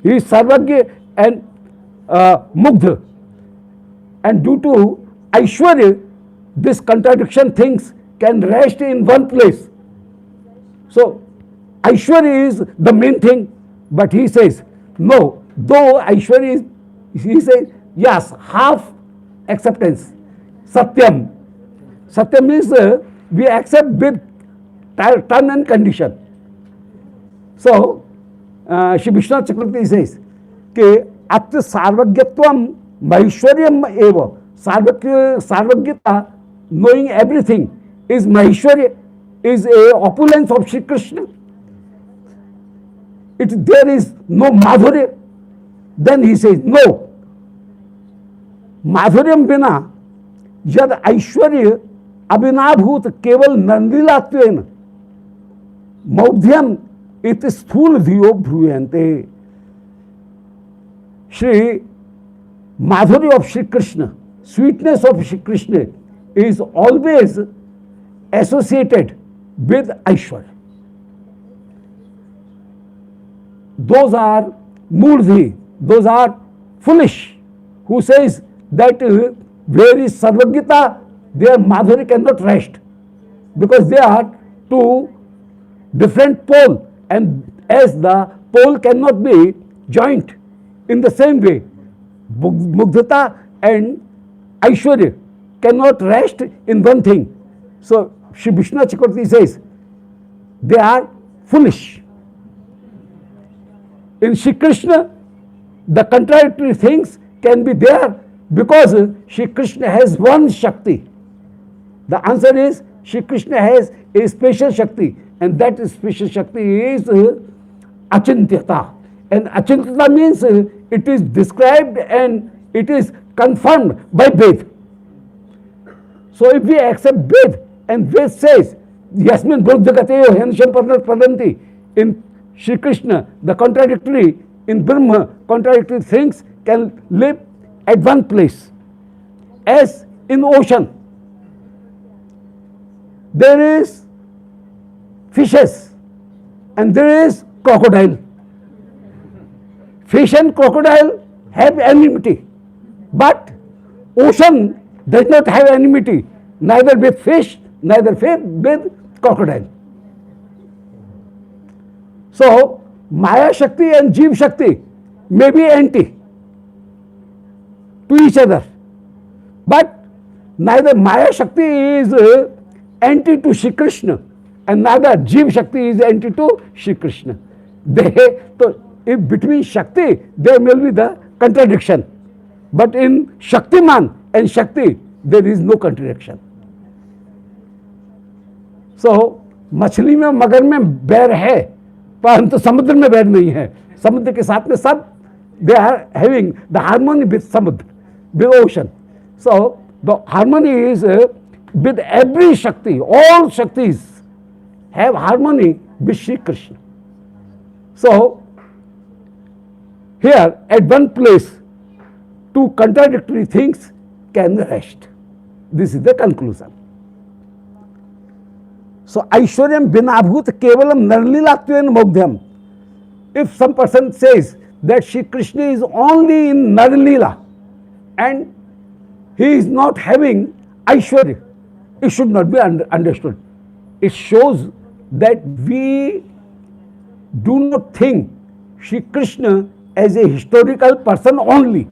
He is Sarvagya and Mugdha. And due to Aishwarya, this contradiction things can rest in one place. So Aishwarya is the main thing, but he says, no, though Aishwarya is, he says, yes, half acceptance. Satyam. Satyam means we accept with term and condition. So Shri Vishwanath Chakravarti says कि अत्र सार्वज्ञत्वम maheshwaryam eva. Sarvagyata, knowing everything, is maheshwarya, is a opulence of Shri Krishna. There is no madhurya. Then he says, no, madhuryam bina यद ऐश्वर्य अभिनाभूत केवल नंदिलात्वेन मौध्यम इत स्थूल धियो भ्रूयन्ते. Shri Madhurya of Shri Krishna, sweetness of Shri Krishna is always associated with Aishwarya. Those are murdhi, those are foolish, who says that where is Sarvagita, their Madhurya cannot rest, because they are two different poles, and as the pole cannot be joined in the same way, Mugdhata and Aishwarya cannot rest in one thing. So Shri Vishwanath Chakravarti says they are foolish. In Shri Krishna, the contradictory things can be there because Shri Krishna has one Shakti. The answer is Shri Krishna has a special Shakti, and that special Shakti is Achintyata. And Achintyata means it is described and it is confirmed by Ved. So if we accept Ved, and Ved says, Yasmin Buddhagateyo Hensham Pradanti, in Shri Krishna, the contradictory, in Brahma, contradictory things can live at one place. As in ocean, there is fishes and there is crocodile. Fish and crocodile have enmity, but ocean does not have enmity, neither with fish, neither with crocodile. So Maya Shakti and Jeev Shakti may be anti to each other, but neither Maya Shakti is anti to Shri Krishna, and neither Jeev Shakti is anti to Shri Krishna. So if between Shakti there may be the contradiction, but in Shaktiman and Shakti there is no contradiction. So मछली में मगर में बैर है, परंतु समुद्र में बैर नहीं है. समुद्र के साथ में सब they are having the harmony with samudra, with ocean. So the harmony is with every Shakti. All Shaktis have harmony with Shri Krishna. So, here at one place, two contradictory things can rest. This is the conclusion. So, Aishwaryam Vinabhut Kevalam Narlilatven Mogdhyam. If some person says that Shri Krishna is only in Narlila and he is not having Aishwarya, it should not be understood. It shows that we do not think Shri Krishna as a historical person only.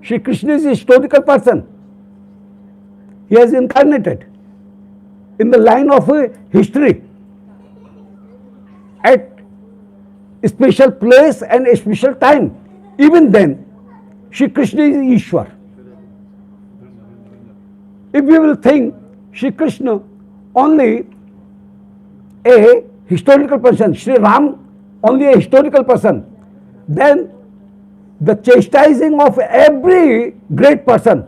Shri Krishna is a historical person. He has incarnated in the line of history at a special place and a special time. Even then, Shri Krishna is Ishwar. If we will think Shri Krishna only a historical person, Shri Ram only a historical person, then the chastising of every great person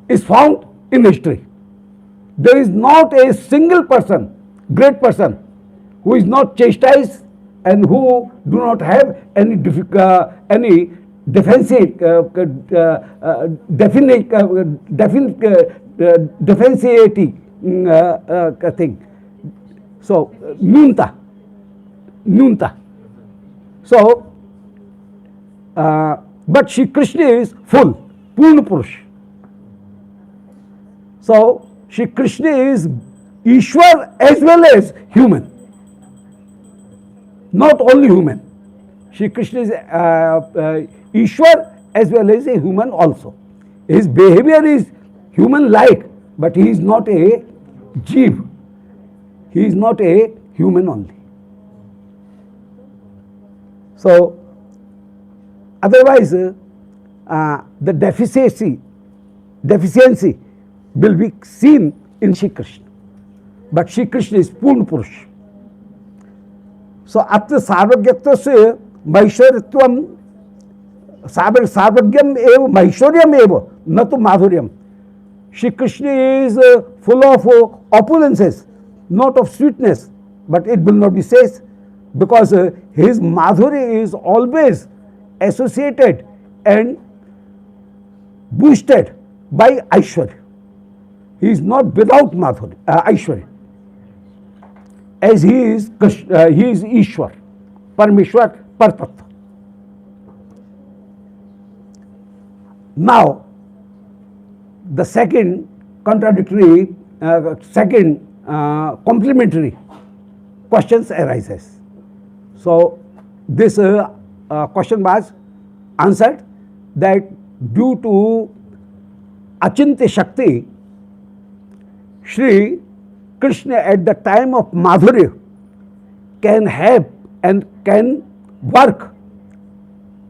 is found in history. There is not a single person, great person, who is not chastised and who do not have any defensive thing. So Nunta. So, but Shri Krishna is full, Purna Purush. So, Shri Krishna is Ishwar as well as human. Not only human. Shri Krishna is Ishwar as well as a human also. His behavior is human-like, but he is not a Jeev. He is not a human only. So, otherwise, the deficiency will be seen in Shri Krishna. But Shri Krishna is Purna Purush. So, Atra Sarvagyatva Maishwaritvam Sarvagyam eva Maishwaryam eva Natu Madhuryam. Shri Krishna is full of opulences, not of sweetness, but it will not be said because his Madhurya is always associated and boosted by Aishwarya. He is not without Madhurya, Aishwarya. As he is Ishwar, Parmeshwar, Partattva. Now, the second contradictory, complementary questions arises. So, this question was answered that due to Achintya Shakti, Shri Krishna at the time of Madhurya can have and can work,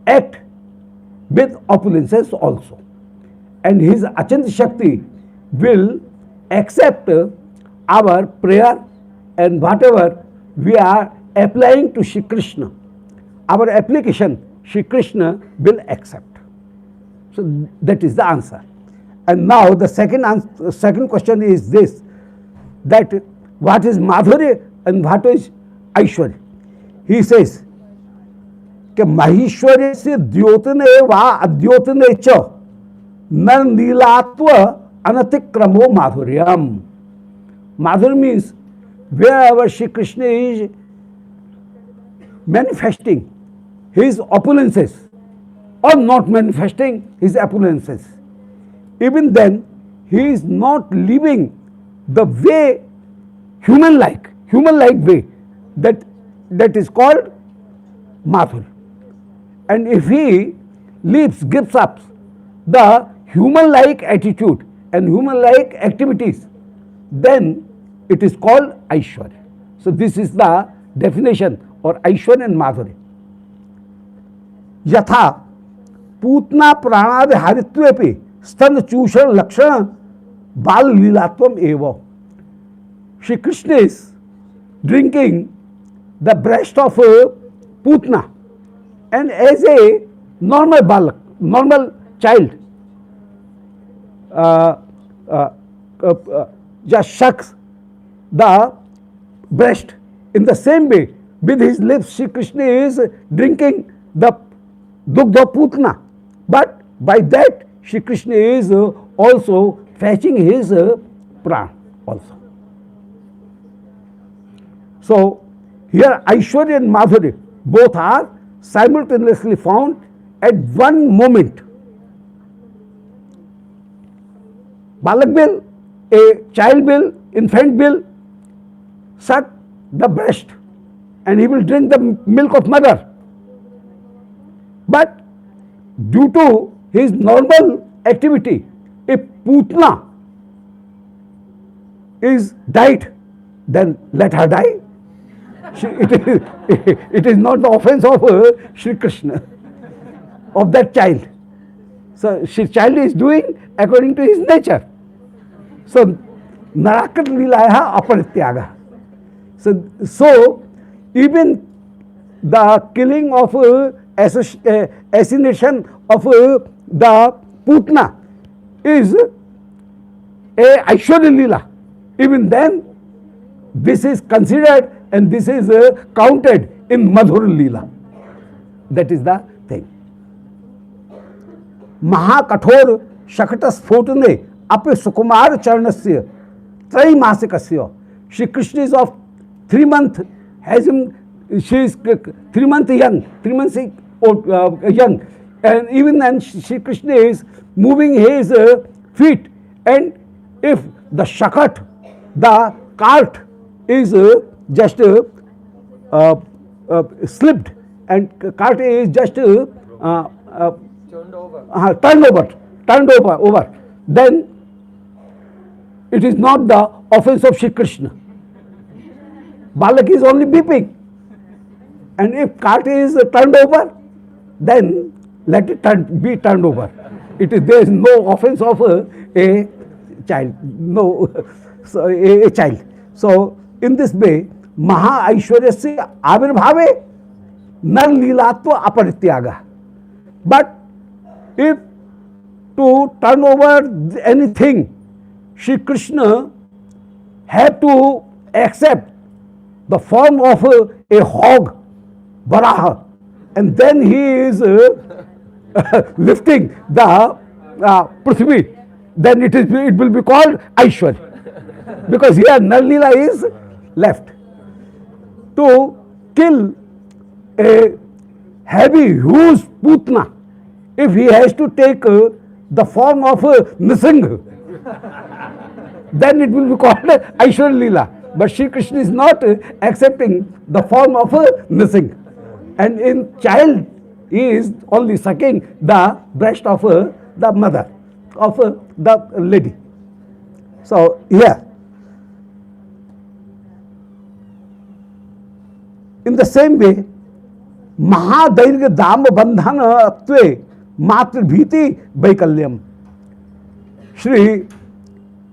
act with opulences also. And his Achintya Shakti will accept our prayer and whatever we are applying to Shri Krishna. Our application, Shri Krishna will accept. So that is the answer. And now the second question is this, that what is Madhurya and what is Aishwarya? He says, कि महेश्वर्य से द्योतने वा अद्योतने च नर नीलात्व अनतिक्रमो madhuryam. Madhurya means wherever Shri Krishna is manifesting his opulences or not manifesting his opulences, even then he is not living the way human-like way that is called Madhurya. And if he gives up the human-like attitude and human-like activities, then it is called Aishwarya. So this is the definition or Aishwarya and Madhurya. Yatha Putana प्राणादि हारित्वेपि स्तन चूषण लक्षण बाल लीलात्वम एव. Shri Krishna is drinking the breast of Putna, and as a normal balak, normal child, just sucks the breast In the same way, with his lips, Shri Krishna is drinking the Dugdha Putna. But by that, Shri Krishna is also fetching his pran also. So, here Aishwarya and Madhurya both are simultaneously found at one moment. Balak will, a child will, infant will suck the breast and he will drink the milk of mother. But due to his normal activity, if Putna is died, then let her die. It is not the offense of Shri Krishna, of that child. So, child is doing according to his nature. So, Narakat Lilaha Aparityaga. So, even the killing of assassination of the Putna is a Aishwarya Lila. Even then, this is considered and this is counted in Madhur Lila. That is the thing. Mahakathor Shakata Sphotane Ape Sukumar Charnasya Traimasikasya. Shri Krishna is of 3 months, has him, she is 3 months young, 3 months old, young. And even then Shri Krishna is moving his feet, and if the shakat, the cart is just slipped and cart is just turned over, then it is not the offense of Shri Krishna. Balak is only beeping, and if cart is turned over, then let it be turned over. There is no offense of a child, so a child. So in this way, Maha Aishwaryasya Avirbhave Nar Lilatva Aparityaga. But if to turn over anything, Shri Krishna had to accept the form of a hog, Varaha, and then he is lifting the Prithvi, then it will be called Aishwarya, because here Nalila is left. To kill a heavy, huge Putna, if he has to take the form of Nisingh, then it will be called Aishwarya Lila. But Shri Krishna is not accepting the form of Nisingh. And in child, he is only sucking the breast of the mother, of the lady. So, here, in the same way, Mahadairgya Dama Bandhana Atve Matra Bhiti Vaikalyam. Shri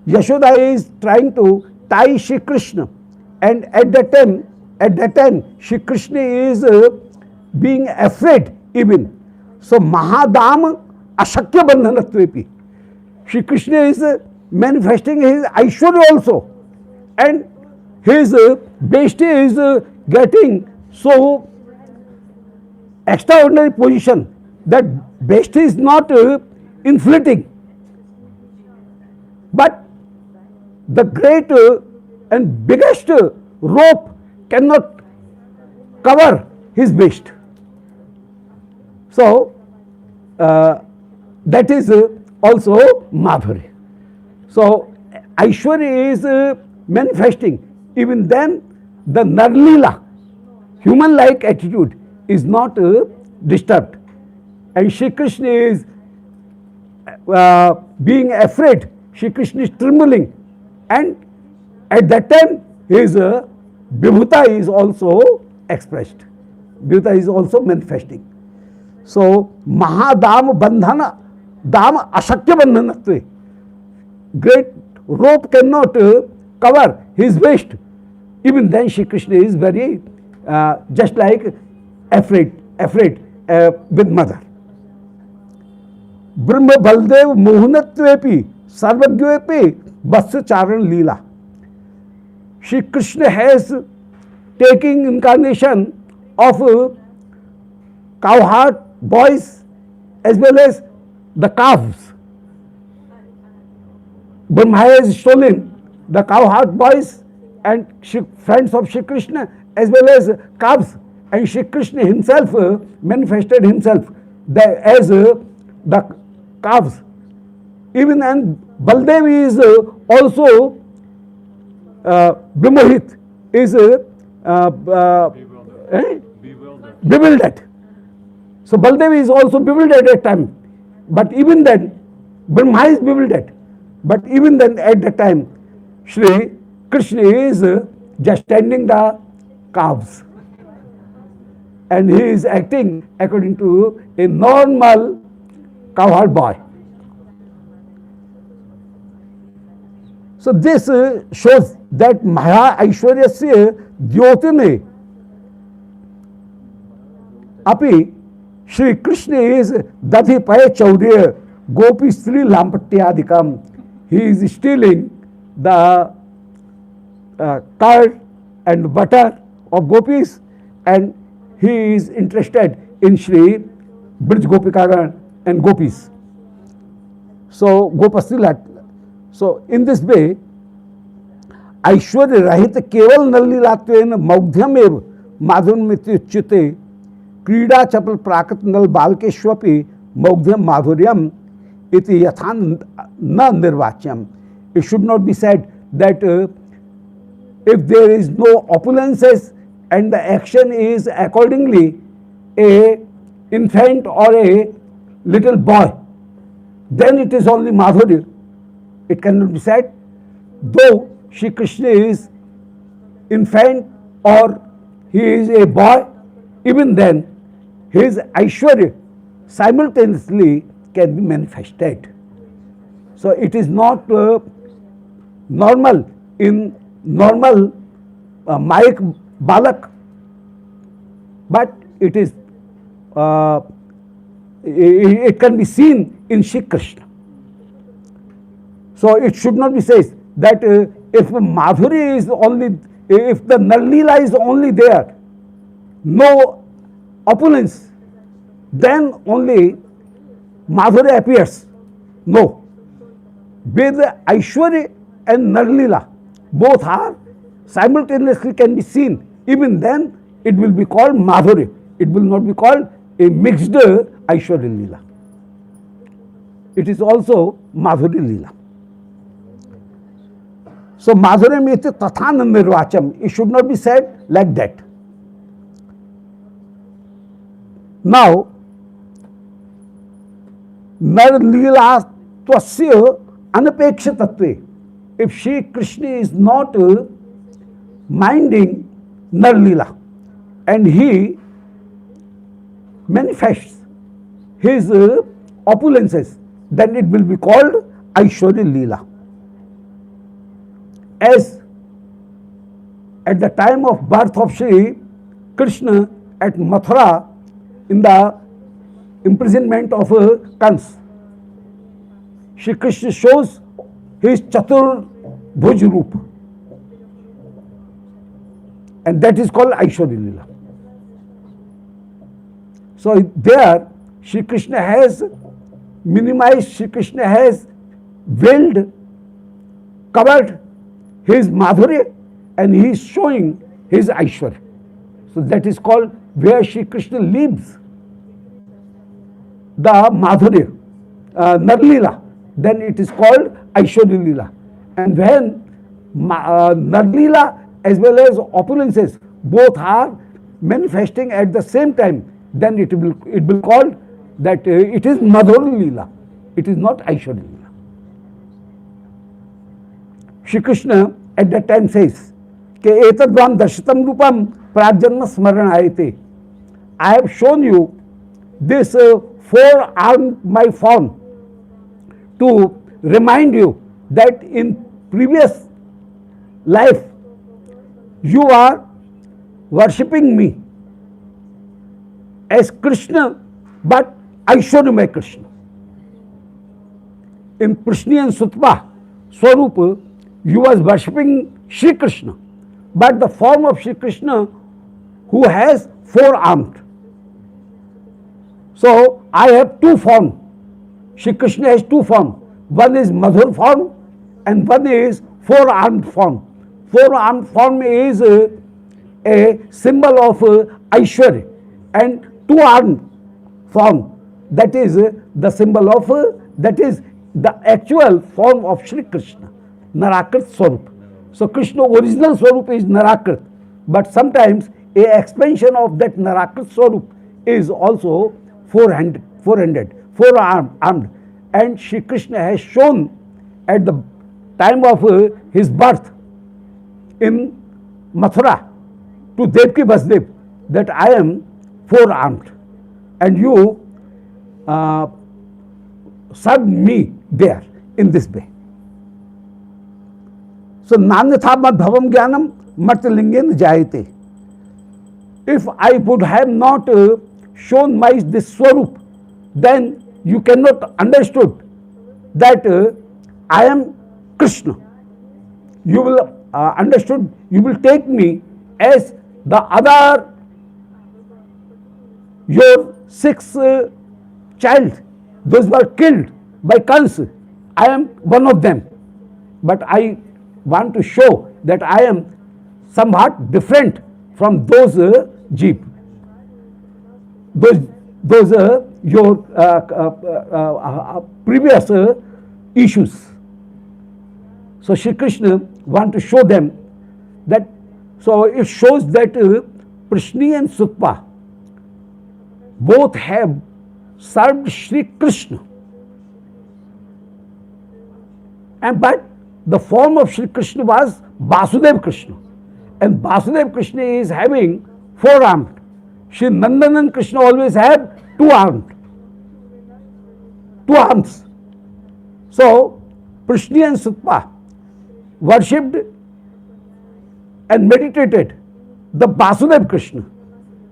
Yashoda is trying to tie Shri Krishna, and at that time Shri Krishna is being afraid even. So Mahadam Ashakya Bandhanatvepi. Shri Krishna is manifesting his Aishwarya also, and his Beshti is getting so extraordinary position that Beshti is not inflating, but the great and biggest rope cannot cover his waist. So, that is also Madhurya. So, Aishwarya is manifesting. Even then, the Narlila, human-like attitude, is not disturbed. And Shri Krishna is being afraid, Shri Krishna is trembling. And at that time, his Vibhuta is also expressed. Vibhuta is also manifesting. So, Mahadam Bandhana, Dam Ashakya Bandhanatve. Great rope cannot cover his waist. Even then, Shri Krishna is very just like afraid with mother. Brahma Baldev Mohanatvepi Sarvagyoepi Vatsa Charan Leela. Shri Krishna has taking incarnation of cowherd boys as well as the calves. Brahma has stolen the cowherd boys and friends of Shri Krishna as well as calves, and Shri Krishna himself manifested himself as the calves. Even and Baldev is also Bimohit, is bewildered. So Baldev is also bewildered at that time. But even then, Brahma is bewildered. But even then, at that time, Shri Krishna is just tending the calves. And he is acting according to a normal cowherd boy. So this shows that Maha Aishwaryasya Dyotine api Shri Krishna is Dadhi Paya Chaudhya Gopi Stri Lampatyadikam. He is stealing the curd and butter of gopis, and he is interested in Shri Brij Gopikagan and gopis. So Gopastri. So in this way, Aishwarya Rahit Keval Nallilatven Maudhyamev Madhurmrityuchyate Krida Chapal Prakat Nal Balkeshwapi Maudhyam Madhuryam iti yathan na nirvachyam. It should not be said that if there is no opulences and the action is accordingly a infant or a little boy, then it is only Madhurya. It cannot be said. Though Shri Krishna is infant or he is a boy, even then his Aishwarya simultaneously can be manifested. So it is not normal in normal Mayik Balak, but it is it can be seen in Shri Krishna. So it should not be said that if Madhuri is only, if the Nalila is only there, no opulence, then only Madhuri appears. No. With Aishwarya and Nalila, both are simultaneously can be seen. Even then, it will be called Madhuri. It will not be called a mixed Aishwarya Leela. It is also Madhuri Leela. So Madhuryam iti tathan nirvacham. It should not be said like that. Now, Narlila twasya anapekshatatve. If Shri Krishna is not minding Narlila and he manifests his opulences, then it will be called Aishwarya Leela. As at the time of birth of Shri Krishna at Mathura, in the imprisonment of Kans, Shri Krishna shows his Chatur Bhuj Roop, and that is called Aishwarya Leela. So there Shri Krishna has minimized, Shri Krishna has veiled, covered his Madhurya, and he is showing his Aishwarya. So that is called where Shri Krishna leaves the Madhurya, Narlila, then it is called Aishwarya Leela. And when Narlila as well as opulences both are manifesting at the same time, then it will call that it is Madhurya Leela. It is not Aishwarya Leela. Shri Krishna at that time says, Ke etadvam darshitam rupam prajjanma smaranayate. I have shown you this four-armed my form to remind you that in previous life you are worshipping me as Krishna, but Aishwaryamay Krishna. In Prishni and Sutpa Swarupa, you was worshipping Shri Krishna, but the form of Shri Krishna who has 4 arms. So I have 2 forms. Shri Krishna has 2 forms. One is Madhur form and one is 4-armed form. 4-armed form is a symbol of Aishwarya, and 2-armed form, that is the symbol of that is the actual form of Shri Krishna, Narakrit Swarup. So Krishna original Swarup is Narakrit, but sometimes a expansion of that Narakrit Swarup is also 4-armed, 4-armed, and Shri Krishna has shown at the time of his birth in Mathura to Devki Vasudeva that I am 4-armed, and you served me there in this way. So nanyatha mad bhavam jnanam martalingena jayate. If I would have not shown my this Swarup, then you cannot understood that I am Krishna. You will understood, you will take me as the other, your 6 child, those were killed by Kansa. I am one of them, but I want to show that I am somewhat different from those jeep, those your previous issues. So Shri Krishna want to show them that. So it shows that Prishni and Sukpa both have served Shri Krishna, and but the form of Shri Krishna was Vasudev Krishna, and Vasudev Krishna is having 4-armed. Shri Nandanan Krishna always have 2-armed, 2 arms. So Prishni and Sukpa worshipped and meditated the Vasudev Krishna.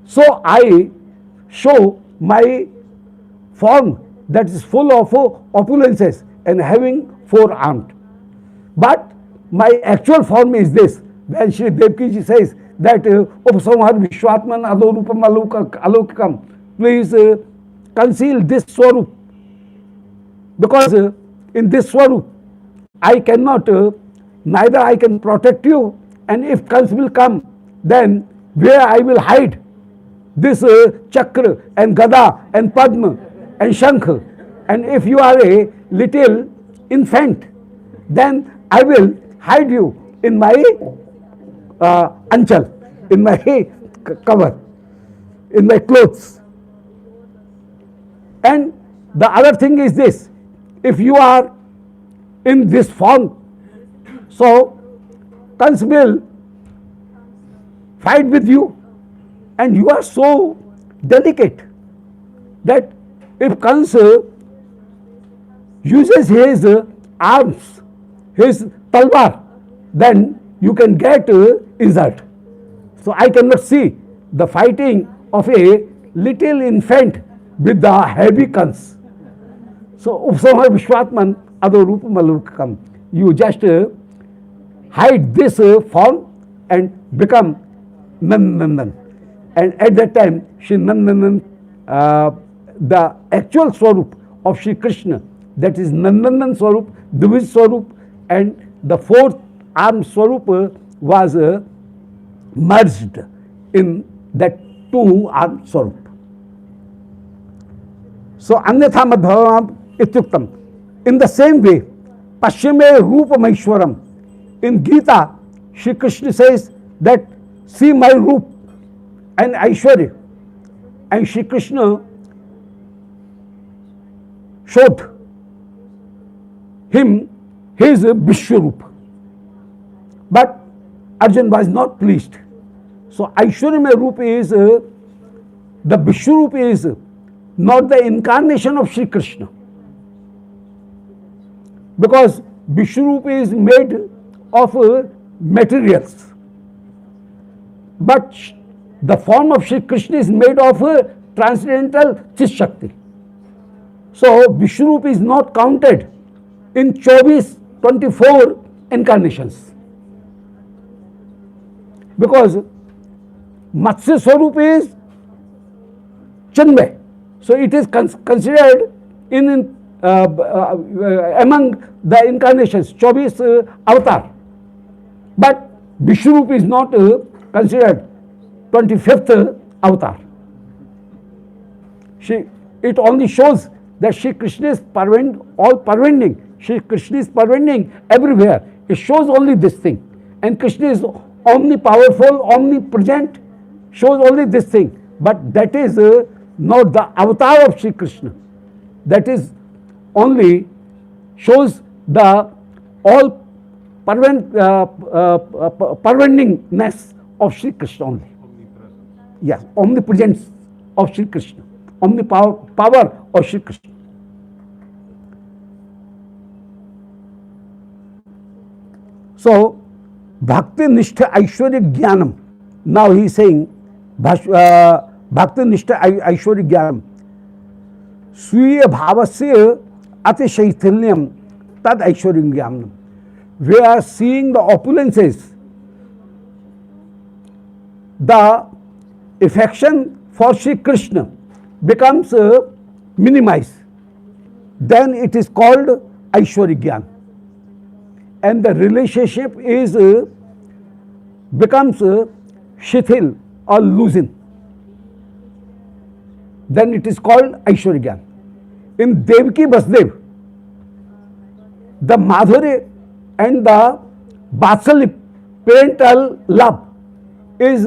So I show my form that is full of opulences and having 4-armed. But my actual form is this. When Shri Devki ji says that Upsamhar Vishwatman Adorupam Alokikam, please conceal this Swarup, because in this Swarup I cannot, neither I can protect you, and if Kans will come, then where I will hide this Chakra and Gada and Padma and Shankh, and if you are a little infant, then I will hide you in my anchal, in my cover, in my clothes. And the other thing is this, if you are in this form, so Kans will fight with you, and you are so delicate that if Kans uses his arms, his talwar, then you can get injured. So I cannot see the fighting of a little infant with the heavy Kans. So Upsamhar Vishwatman Adorupam Alokikam, you just hide this form and become Nandanandan. And at that time, Shri Nandanandan, the actual Swarup of Shri Krishna, that is Nandanandan Swarup, Dvij Swarup, and the 4-armed Swarup was merged in that 2-armed Swarup. So Anyatha Madhvavam Ityuktam. In the same way, Pashyame Rupamaishwaram. In Gita, Shri Krishna says that see my Roop and Aishwarya, and Shri Krishna showed him his Vishwarup. But Arjun was not pleased. So Aishwarya Roop is, the Vishwarup is not the incarnation of Shri Krishna, because Vishwarup is made of materials, but the form of Shri Krishna is made of transcendental Chit Shakti. So Vishwarup is not counted in 24 incarnations, because Matsya Swarup is Chinmay. So it is considered in among the incarnations, 24 avatar. But Vishnurup is not considered 25th avatar. It only shows that Shri Krishna is all pervading. Shri Krishna is pervading everywhere. It shows only this thing. And Krishna is omnipowerful, omnipresent, shows only this thing. But that is not the avatar of Shri Krishna. That is only shows the all pervadingness of Shri Krishna only. Yes, omnipresence of Shri Krishna, power of Shri Krishna. So, Bhakti Nishtha Aishwarya Jnanam. Now he is saying, Bhakti Nishtha Aishwarya Jnanam. Swiya Bhavasya Atishaitilnyam Tad Aishwarya Jnanam. We are seeing the opulences, the affection for Shri Krishna becomes minimized. Then it is called Aishwarya Jnana. And the relationship is becomes shithil or loosen. Then it is called Aishwarya Jnana. In Devaki Vasudev, the Madhurya and the Vatsalya, parental love, is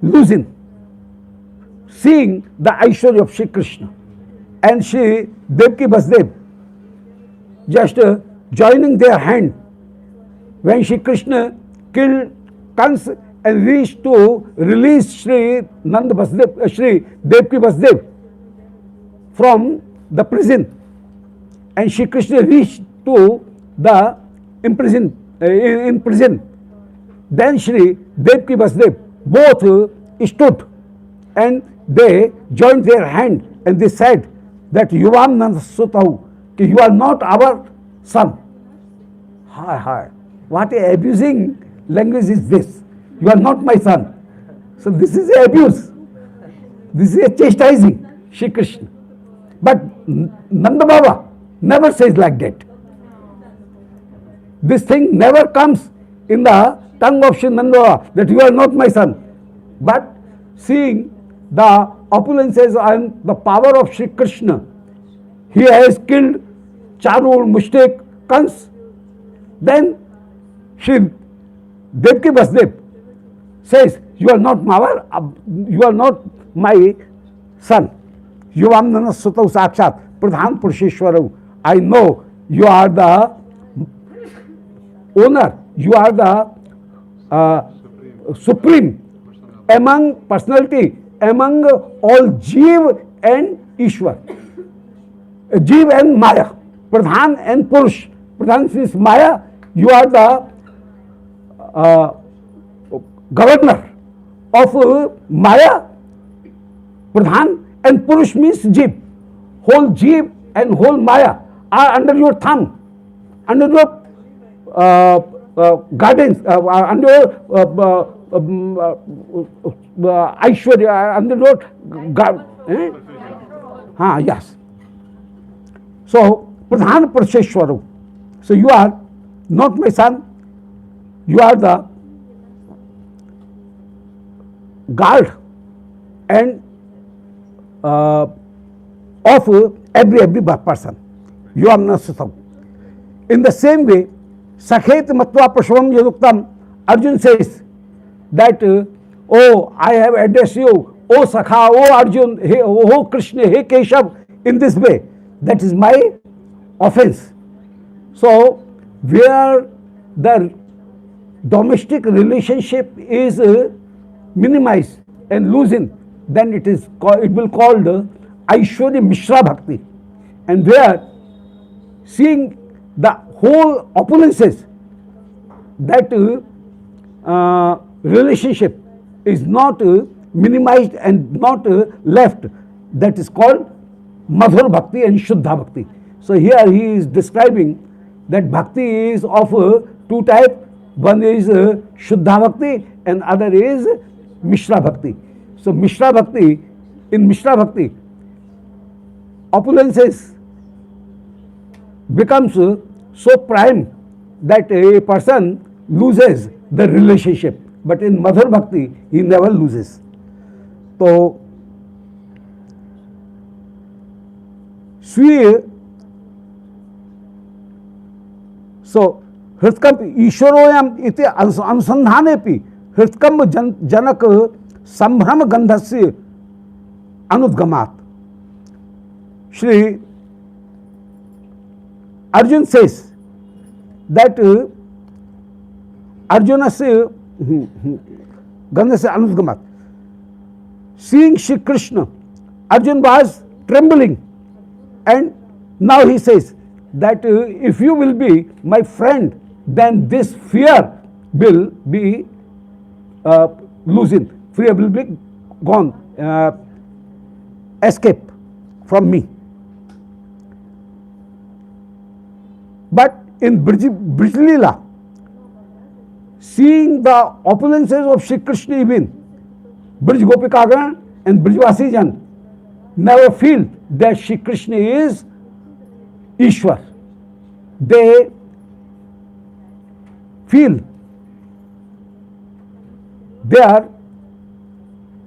losing, seeing the Aishwarya of Shri Krishna. And Shri Devaki Vasudev just joining their hand when Shri Krishna killed Kans and reached to release Shri Devaki Vasudev from the prison, and Shri Krishna reached to the in prison. Then Shri Devaki Vasudev both stood and they joined their hand and they said that Yuvam Nansutahu, you are not our son. Hi. What a abusing language is this? You are not my son. So this is a abuse. This is a chastising Shri Krishna. But Nanda Baba never says like that. This thing never comes in the tongue of Shri Nanda Baba that you are not my son. But seeing the opulences and the power of Shri Krishna, he has killed Charul, Mushtik, Kans. Then Shri Devaki Vasudev says, you are not my son. Yuvam Sutau Sakshat, Pradhan Purusheshwarav. I know you are the owner, you are the supreme among personality, among all Jeev and Ishwar. Jeev and Maya, Pradhan and Purush. Pradhan means Maya, you are the governor of Maya, Pradhan, and Purush means Jeev. Whole Jeev and whole Maya are under your thumb, under your guidance, under your Aishwarya, under your yes. So, Pradhan Purusheshwara. So, you are not my son, you are the guard and of every person. You are Nasasam. In the same way, Sakhet Matva Prashavam Yaduktam, Arjun says that, oh, I have addressed you, oh Sakha, oh Arjun, hey, oh Krishna, hey Keshav, in this way. That is my offense. So, where the domestic relationship is minimized and loosened, then it will called Aishwarya Mishra Bhakti. And where seeing the whole opulences, that relationship is not minimized and not left, that is called Madhur Bhakti and Shuddha Bhakti. So here he is describing that Bhakti is of two types. One is Shuddha Bhakti and other is Mishra Bhakti. So Mishra Bhakti, in Mishra Bhakti, opulences becomes so prime that a person loses the relationship. But in Madhur Bhakti, he never loses. So, स्वीय सो हृत्कंप ईश्वरोयम इति अनुसंधानेपि हृत्कंप जनक संभ्रम गंधस्य अनुद्गमात्. Shri Arjun says that Arjunasya gandhasya anudgamat. Seeing Shri Krishna, Arjun was trembling, and now he says that if you will be my friend, then this fear will be loosened, fear will be gone, escape from me. But in Brij Leela, seeing the opulences of Shri Krishna, even Brij Gopikagan and Brijvasijan never feel that Shri Krishna is Ishwar. They feel they are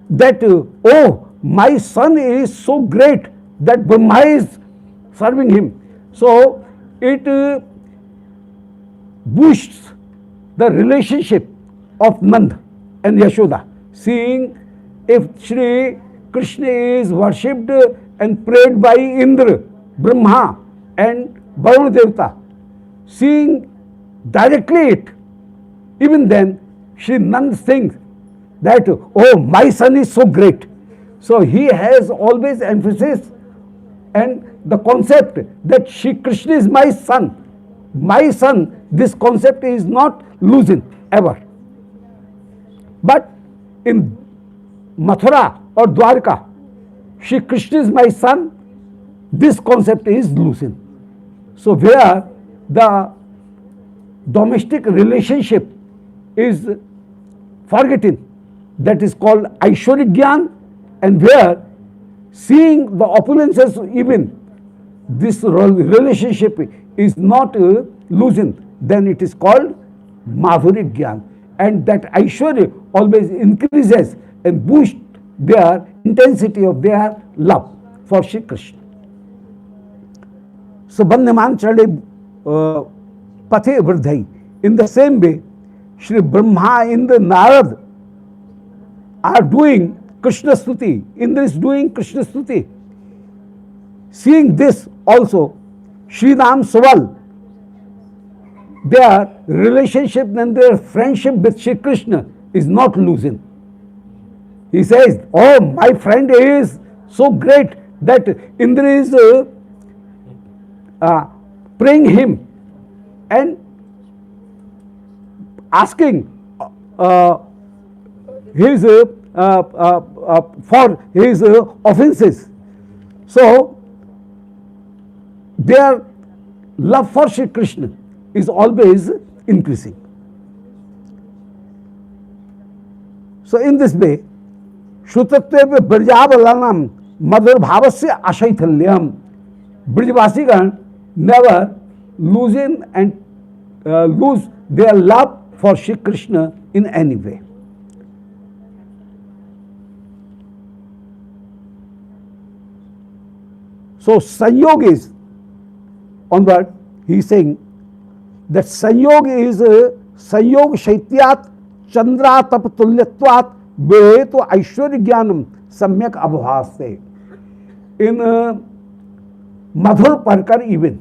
that oh, my son is so great that Brahma is serving him. So it boosts the relationship of Nand and Yashoda. Seeing if Shri Krishna is worshipped and prayed by Indra, Brahma and Varuna Devata, seeing directly it, even then Shri Nand thinks that oh, my son is so great. So he has always emphasis and the concept that Shri Krishna is my son. My son, this concept is not losing ever. But in Mathura or Dwarka, Shri Krishna is my son, this concept is losing. So where the domestic relationship is forgetting, that is called Aishwarya Gyan, and where seeing the opulences, even this relationship is not losing, then it is called Madhurya Gyan. And that Aishwarya always increases and boosts their intensity of their love for Shri Krishna. So Bandhaman Chade Pathe Vrdhai. In the same way, Shri Brahma, Indra, Narad are doing Krishna Stuti. Indra is doing Krishna Stuti. Seeing this also, Shri Ram Saval, their relationship and their friendship with Shri Krishna is not losing. He says, oh, my friend is so great that Indra is praying him and asking his for his offenses. So their love for Shri Krishna is always increasing. So in this way, Shrutatve Brjabalanam Madhur Bhavasya Ashaithalyam, Brijvasigan never losing and lose their love for Shri Krishna in any way. So Sanyog is onward, he is saying that Sanyog is Sanyog Shaityat Chandra Tap Tulyatvat Behetu Aishwarya Gyanam Samyak Abhaste. In Madhur Parkar, even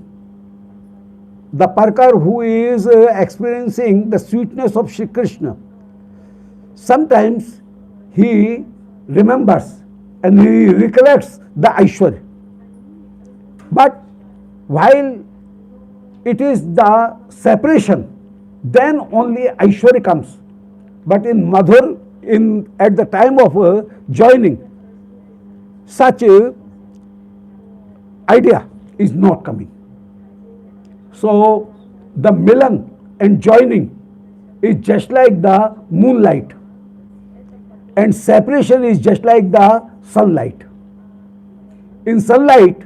the Parkar who is experiencing the sweetness of Shri Krishna, sometimes he remembers and he recollects the Aishwarya. But while it is the separation, then only Aishwarya comes. But in Madhur, at the time of joining, such idea is not coming. So the Milan and joining is just like the moonlight. and separation is just like the sunlight. In sunlight,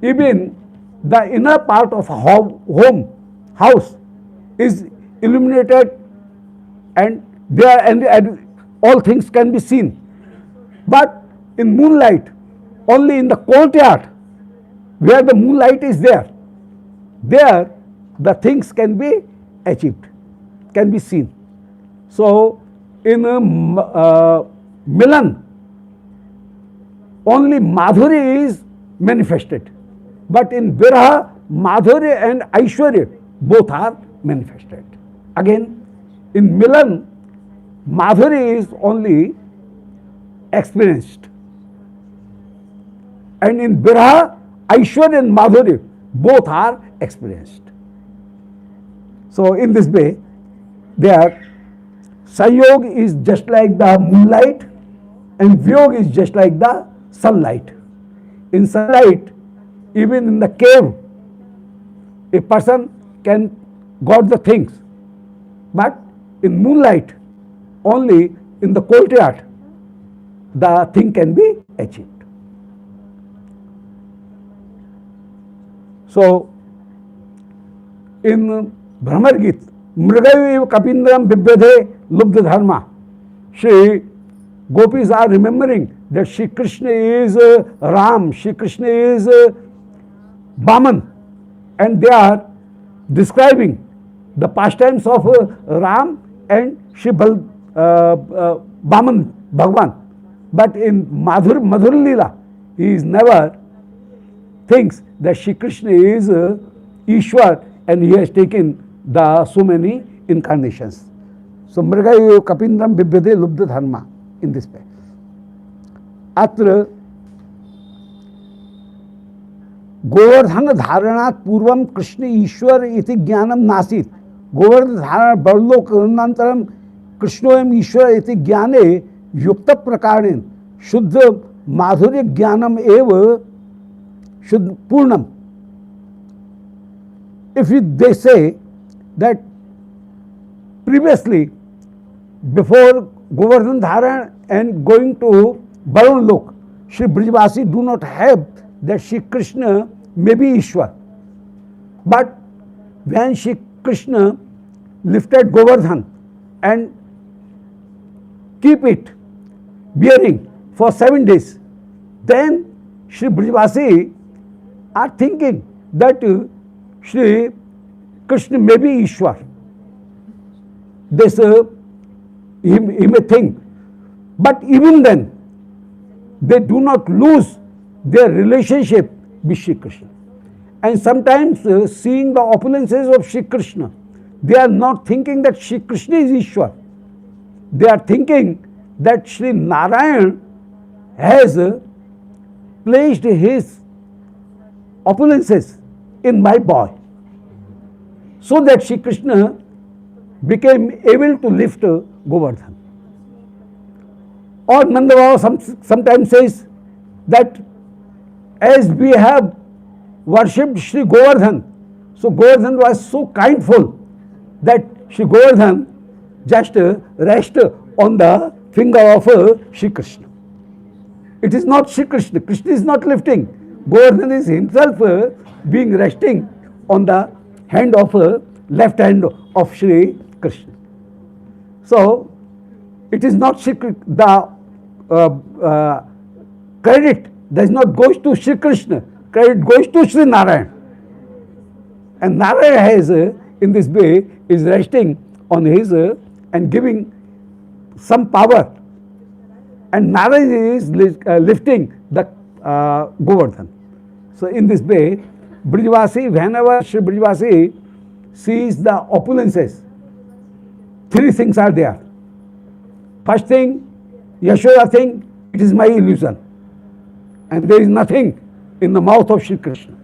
even the inner part of a house is illuminated, and there and all things can be seen. But in moonlight, only in the courtyard where the moonlight is there, the things can be achieved, can be seen. So in Milan, only Madhuri is manifested. But in Viraha, Madhuri and Aishwarya both are manifested. Again, in Milan, Madhuri is only experienced. And in Viraha, Aishwarya and Madhuri both are experienced. So in this way, there Sanyog is just like the moonlight and Vyog is just like the sunlight. In sunlight, even in the cave, a person can got the things. But in moonlight, only in the courtyard, the thing can be achieved. So, in Brahmar Git, Mrigayu Kapindram Bibyadhe Lubdha Dharma, Shri Gopis are remembering that Shri Krishna is Ram, Shri Krishna is Baman, and they are describing the pastimes of Ram and Shri Baman Bhagwan. But in Madhur Lila, he is never thinks that Shri Krishna is Ishwar and he has taken the so many incarnations. So Mrigayu Kapindram Bibyade Lubdha Dharma in this way. Atra Govardhan Dharanat Purvam Krishna Ishwar iti Jnanam Nasit. Govardhan Dharanat Barlok Nantaram Krishnoyam Ishwar iti Jnane Yukta Prakarin Shuddha Madhurya Jnanam Eva Shuddha Purnam. If they say that previously, before Govardhan Dharan and going to Varun Lok, Shri Brijvasi do not have that Shri Krishna may be Ishwar. But when Shri Krishna lifted Govardhan and keep it bearing for 7 days, then Shri Brijvasi are thinking that Shri Krishna may be Ishwar. This he may think. But even then, they do not lose their relationship with Shri Krishna. And sometimes seeing the opulences of Shri Krishna, they are not thinking that Shri Krishna is Ishwar. They are thinking that Shri Narayan has placed his opulences in my boy, so that Shri Krishna became able to lift Govardhan. Or Nanda Baba sometimes says that as we have worshipped Shri Govardhan, so Govardhan was so kindful that Shri Govardhan just rested on the finger of Shri Krishna. It is not Shri Krishna. Krishna is not lifting. Govardhan is himself being resting on the hand of left hand of Shri Krishna. So it is not the credit does not goes to Shri Krishna. Credit goes to Shri Narayan. And Narayan has in this way is resting on his and giving some power. And Narayan is lifting the Govardhan. So in this way, Brijvasi, whenever Shri Brijvasi sees the opulences, 3 things are there. First thing, Yashoda thing, it is my illusion. And there is nothing in the mouth of Shri Krishna.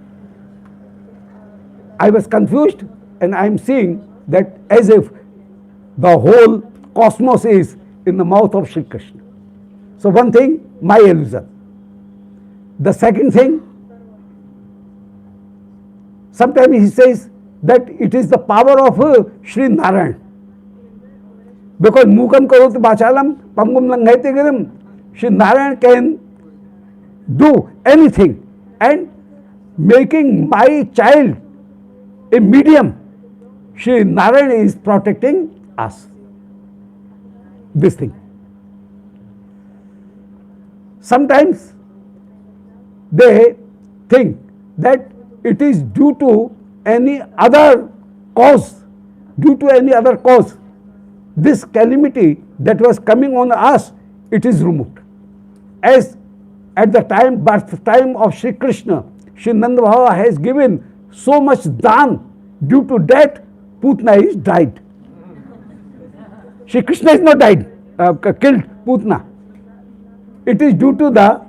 I was confused and I am seeing that as if the whole cosmos is in the mouth of Shri Krishna. So one thing, my illusion. The second thing, sometimes he says that it is the power of Shri Narayan. Because Mukam Karoti Vachalam, Pangum Langhete Girim, Sri Narayan can do anything, and making my child a medium, Sri Narayan is protecting us. This thing. Sometimes they think that it is due to any other cause, this calamity that was coming on us, it is removed. As at the birth time of Sri Krishna, Sri Nanda Baba has given so much dan, due to that Putna is died. Sri Krishna is not died, killed Putna. It is due to the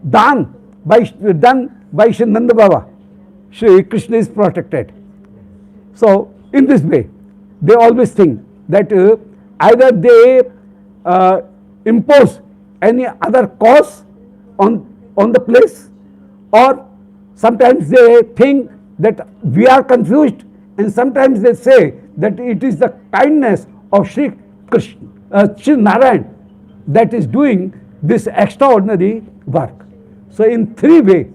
dan done by Sri Nanda Baba. Sri Krishna is protected. So, in this way, they always think that either they impose any other cause on the place, or sometimes they think that we are confused, and sometimes they say that it is the kindness of Sri Krishna, Sri Narayan, that is doing this extraordinary work. So, in three ways,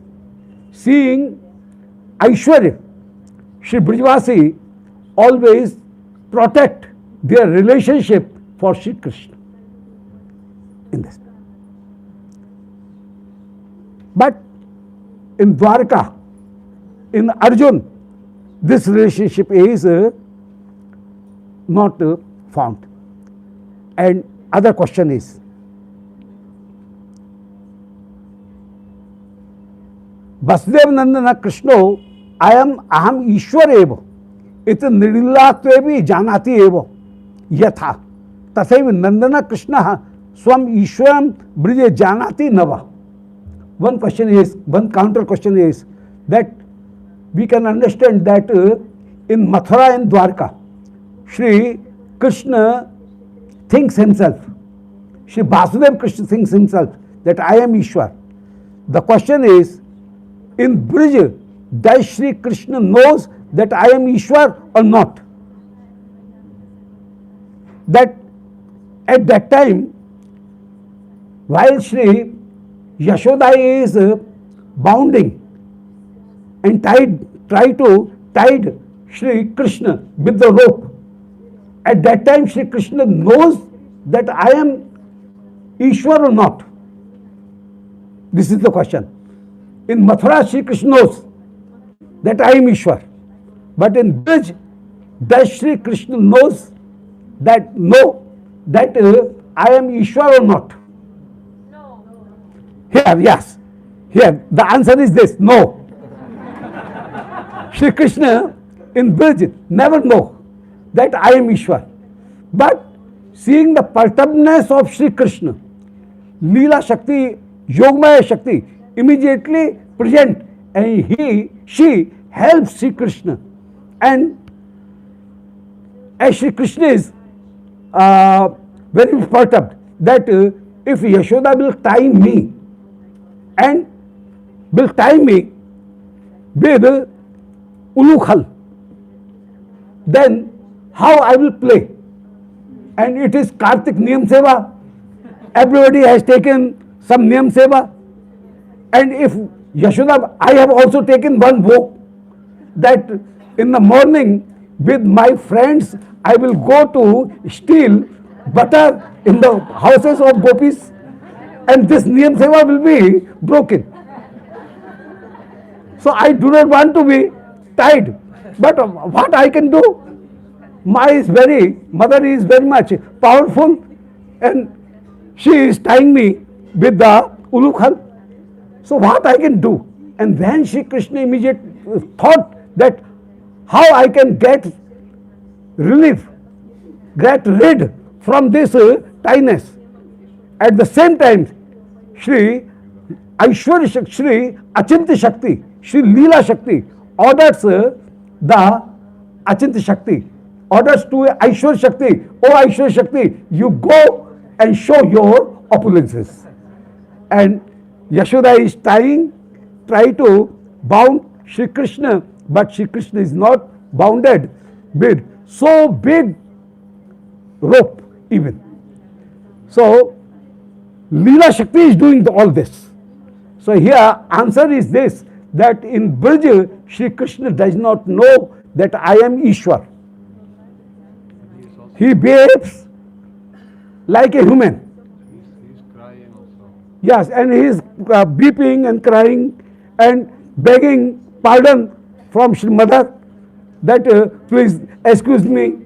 seeing Aishwarya, Sri Brijvasi always protect their relationship for Sri Krishna in this. But in Dwarka, in Arjun, this relationship is not found. And other question is, Vasudev Nandana Krishno aham Ishwar eva iti nirilatvevi janati eva yatha tathaiva Nandana Krishna swam Ishwaram brije janati nava. One counter question is that we can understand that in Mathura and Dwarka, Sri Krishna thinks himself, Sri Vasudev Krishna thinks himself that I am Ishwar. The question is, in Brij, does Sri Krishna knows that I am Ishwar or not? That at that time, while Sri Yashoda is bounding and try to tie Sri Krishna with the rope, at that time Sri Krishna knows that I am Ishwar or not? This is the question. In Mathura, Sri Krishna knows that I am Ishwar. But in Brij, does Sri Krishna knows that I am Ishwar or not? No. Here, yes. Here, the answer is this, no. Sri Krishna in Brij never know that I am Ishwar. But seeing the perturbedness of Sri Krishna, Leela Shakti, Yogmaya Shakti, immediately present, and she helps Sri Krishna. And as Sri Krishna is very perturbed that if Yashoda will tie me and will tie me with ulukhal, then how I will play? And it is Kartik Niyam Seva. Everybody has taken some Niyam Seva. And if Yashoda, I have also taken one vow that in the morning with my friends I will go to steal butter in the houses of gopis, and this Niyam Seva will be broken. So I do not want to be tied. But what I can do? Mother is very much powerful, and she is tying me with the ulukhal. So what I can do? And then Sri Krishna immediately thought that how I can get rid from this tightness. At the same time, Sri Aishwarya Shakti, Sri Achintya Shakti, Sri Leela Shakti orders the Achintya Shakti, orders to Aishwarya Shakti, oh Aishwarya Shakti, you go and show your opulences. And Yashoda is try to bound Sri Krishna, but Sri Krishna is not bounded with so big rope. even. So Leela Shakti is doing all this. So here answer is this, that in Braj Shri Krishna does not know that I am Ishwar. He behaves like a human. He's crying also. Yes, and he is beeping and crying and begging pardon from Shri Mother that please excuse me,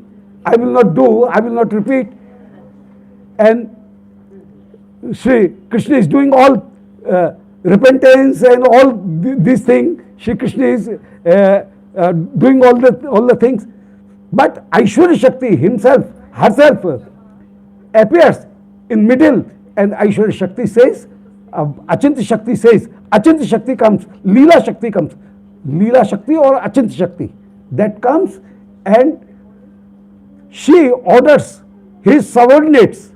I will not do, I will not repeat. And Shri Krishna is doing all repentance and all these things. Shri Krishna is doing all the things. But Aishwarya Shakti himself, herself appears in middle, and Aishwarya Shakti says, Achintya Shakti says, Achintya Shakti comes, Leela Shakti comes. Leela Shakti or Achintya Shakti, that comes, and she orders his subordinates,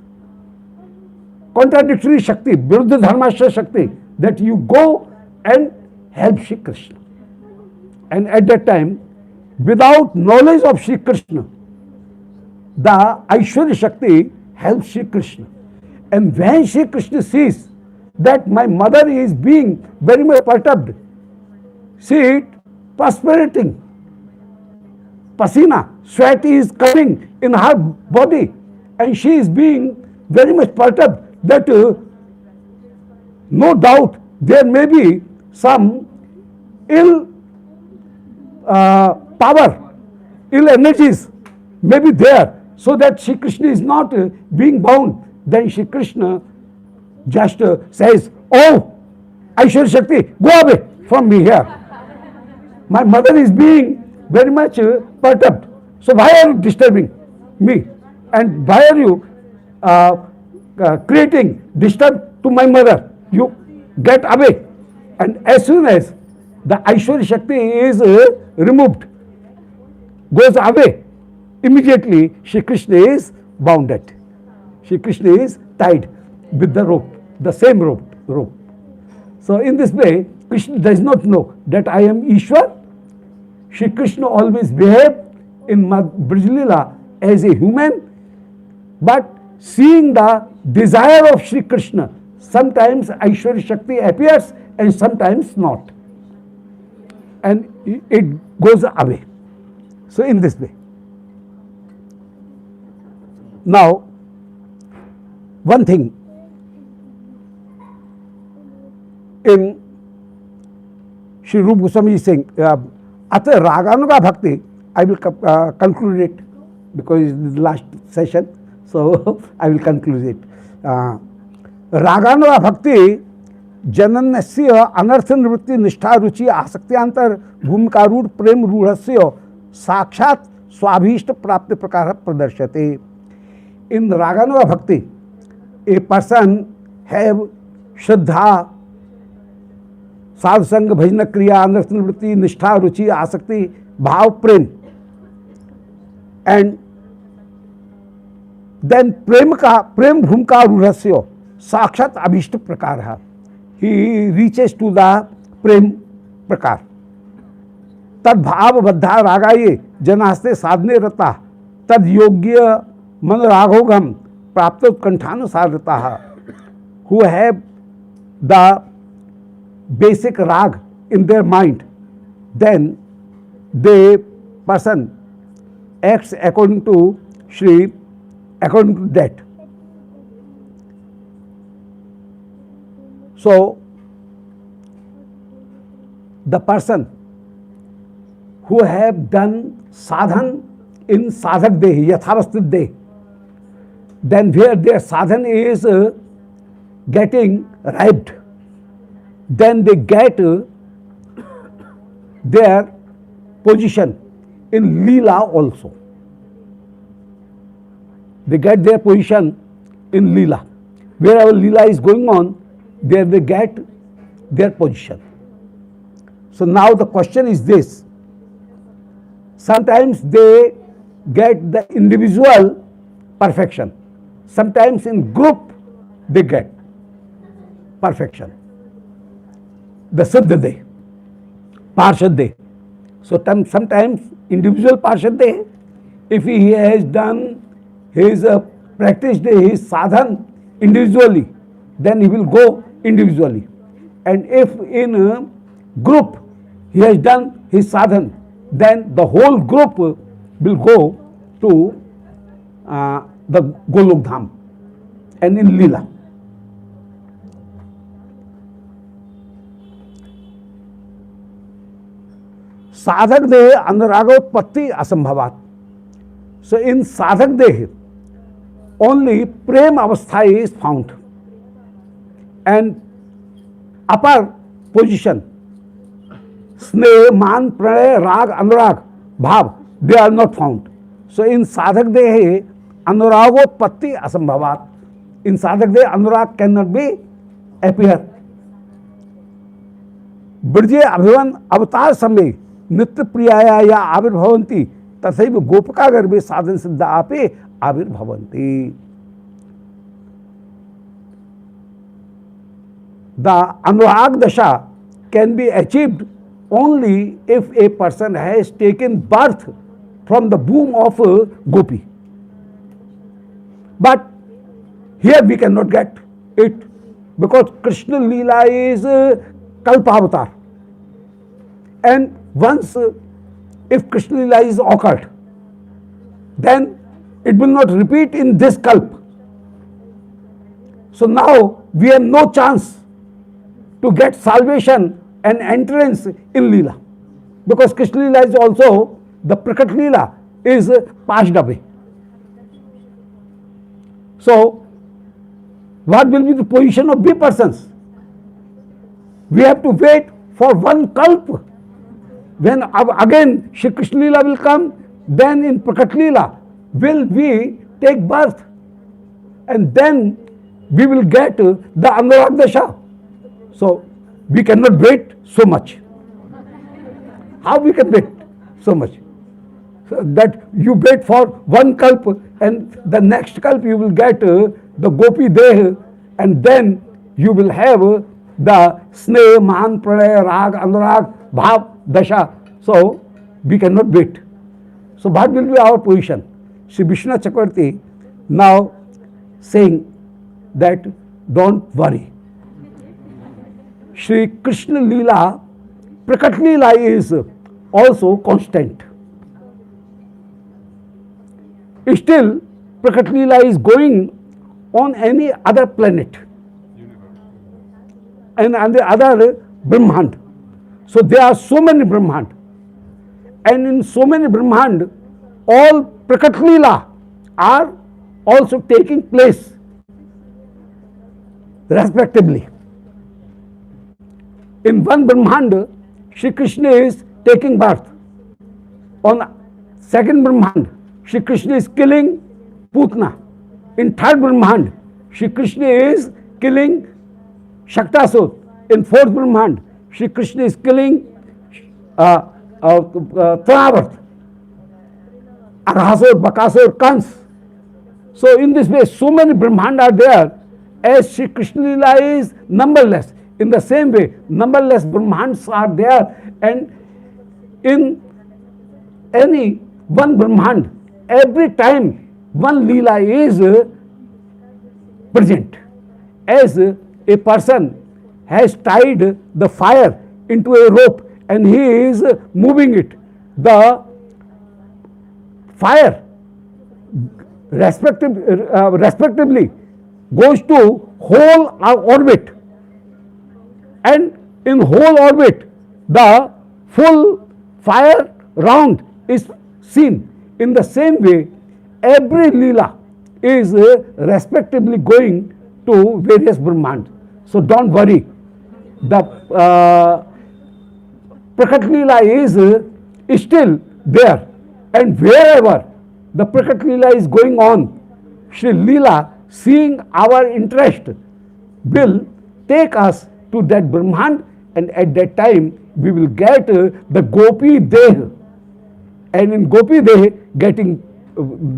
contradictory Shakti, Viruddha Dharmashtra Shakti, that you go and help Shri Krishna. And at that time, without knowledge of Shri Krishna, the Aishwarya Shakti helps Shri Krishna. And when Shri Krishna sees that my mother is being very much perturbed, see it perspirating, pasina, sweat is coming in her body, and she is being very much perturbed, that no doubt there may be some ill power, ill energies may be there, so that Shri Krishna is not being bound. Then Shri Krishna just says, oh, Aishwarya Shakti, go away from me here. My mother is being very much perturbed. So why are you disturbing me? And why are you creating disturb to my mother? You get away. And as soon as the Aishwarya Shakti is removed, goes away, immediately Shri Krishna is bounded. Shri Krishna is tied with the rope, the same rope. So in this way, Krishna does not know that I am Ishwar. Shri Krishna always behaved in Braj Leela as a human, but seeing the desire of Shri Krishna, sometimes Aishwarya Shakti appears and sometimes not. And it goes away. So in this way. Now, one thing in Sri Rupa Goswami is saying, Atra Raganuga Bhakti, I will conclude it because it's the last session, so I will conclude it. Raganuga Bhakti जनन्यस्य अनर्थ निवृत्ति निष्ठा रुचि आसक्त्यांतर भूमिकारूढ़ प्रेम रूढ़स्य साक्षात स्वाभीष्ट प्राप्ति प्रकार प्रदर्शते. In Raganuga Bhakti, a person have Shraddha, साधुसंग भजन क्रिया अनर्थ निवृत्ति निष्ठा रुचि आसक्ति भाव प्रेम, and then प्रेम भूमिका रूढ़स्य साक्षात अभीष्ट प्रकार है. He reaches to the प्रेम प्रकार. तद भाव बद्धा रागाये जनास्ते साधने रता तद योग्य मन राघोगम प्राप्त उत्कंठानुसार रता. Who have the basic rag in their mind, then the person acts according to that. So the person who have done sadhan in sadhak dehi, yathavasthit dehi, then where their sadhan is getting ripe, then they get their position in Leela also. They get their position in Leela. Wherever Leela is going on, there they get their position. So now the question is this. Sometimes they get the individual perfection. Sometimes in group they get perfection. The Siddha Day, Parshad Day. So sometimes individual Parshad Day, if he has done his practiced his sadhan individually, then he will go individually. And if in a group he has done his sadhan, then the whole group will go to the Golok Dham and in Leela. Sadhak dehe anuragotpatti asambhavat. So in sadhak dehe, only prem avastha is found, and upper position, sneh, man, pranay, rag, anurag, bhav, they are not found. So in sadhak dehe anuragotpatti asambhavat. In sadhak dehe anurag cannot be appear. ब्रजे अभिवन अवतार समय नित्य प्रियाया या आविर्भवंती तथैव गोपिका गर्भे साधन सिद्ध आपे आविर्भवंती. The anurag dasha can be achieved only if a person has taken birth from the womb of a gopi. But here we cannot get it because Krishna Leela is Kalpa avatar. And once if Krishna Leela is occurred, then it will not repeat in this Kalp. So now we have no chance to get salvation and entrance in Leela, because Krishna Leela is also, the Prakat Leela is passed away. So what will be the position of B persons? We have to wait for one Kalp. When again Shri Krishna Leela will come, then in Prakat Leela will we take birth, and then we will get the Anurag Dasha. So we cannot wait so much. How we can wait so much? So that you wait for one Kalp, and the next Kalp you will get the Gopi Deh, and then you will have the Sneh, Man, Pranay, Rag, Anurag, Bhav, Dasha. So we cannot wait. So what will be our position? Sri Vishnu Chakravarti now saying that don't worry. Shri Krishna Leela, Prakat Leela is also constant. Still, Prakat Leela is going on any other planet and on the other Brahmand. So there are so many Brahmand, and in so many Brahmand, all Prakat Leela are also taking place respectively. In one Brahmand, Shri Krishna is taking birth. On second Brahmand, Shri Krishna is killing Putna. In third Brahmand, Shri Krishna is killing Shaktasur. In fourth Brahmand, Shri Krishna is killing Trinavarth, Aghasur, Bakasur, Kans. So in this way, so many Brahmand are there, as Shri Krishna Leela is numberless. In the same way, numberless Brahmands are there, and in any one Brahmand, every time one Leela is present. As a person has tied the fire into a rope and he is moving it, the fire respectively goes to whole orbit, and in whole orbit the full fire round is seen. In the same way, every Leela is respectively going to various Brahmands. So don't worry. The Prakat Leela is still there, and wherever the Prakat Leela is going on, Shri Leela, seeing our interest, will take us to that Brahmand, and at that time we will get the Gopi Deh, and in Gopi Deh getting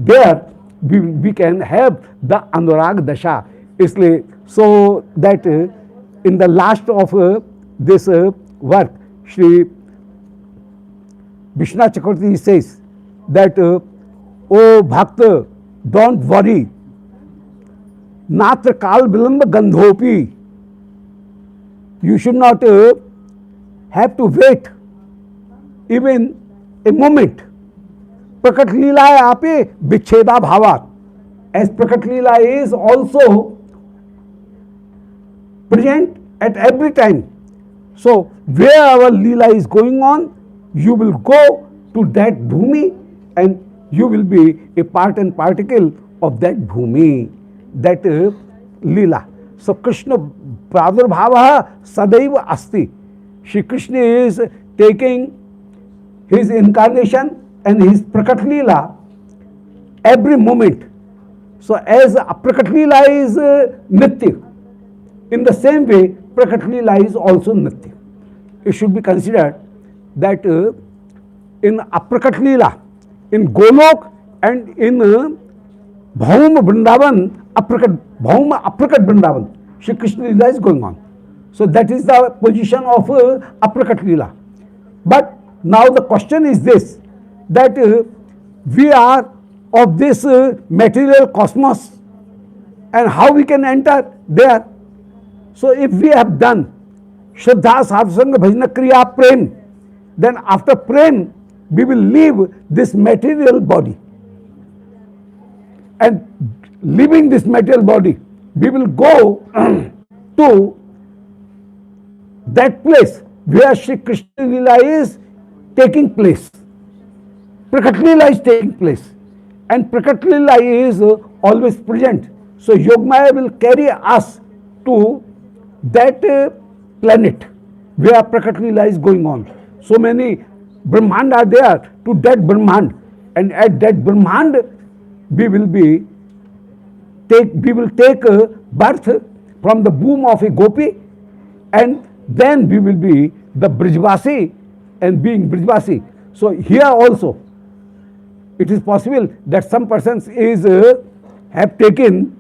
there we can have the Anurag Dasha. Isliye, so that in the last of this work, Shri Vishnu Chakravarti says that, O Bhakta, don't worry, Natra kal vilamba gandhopi. You should not have to wait even a moment. Prakat Leela ape vicheda bhavat. As Prakat Leela is also present at every time. So, where our Leela is going on, you will go to that bhumi and you will be a part and particle of that bhumi, that Leela. So, Krishna Pradurbhava Sadaiva Asti. Shri Krishna is taking his incarnation and his Prakat Leela every moment. So, as Prakat Leela is Nitya, in the same way, Prakat Leela is also Nitya. It should be considered that in Aprakat Leela, in Golok and in Bhauma Vrindavan, Bhauma Aprakat Vrindavan, Shri Krishna Leela is going on. So that is the position of Aprakat Leela. But now the question is this, that we are of this material cosmos, and how we can enter there. So if we have done Shraddha, Sadhusanga, Bhajana, Kriya, Prem, then after Prem, we will leave this material body. And leaving this material body, we will go to that place where Shri Krishna Leela is taking place. Prakat Leela is taking place. And Prakat Leela is always present. So Yogmaya will carry us to that planet where Prakat Leela is going on. So many Brahmand are there to that Brahmand, and at that Brahmand we will take birth from the womb of a gopi, and then we will be the Brijvasi, and being Brijvasi. So here also it is possible that some persons have taken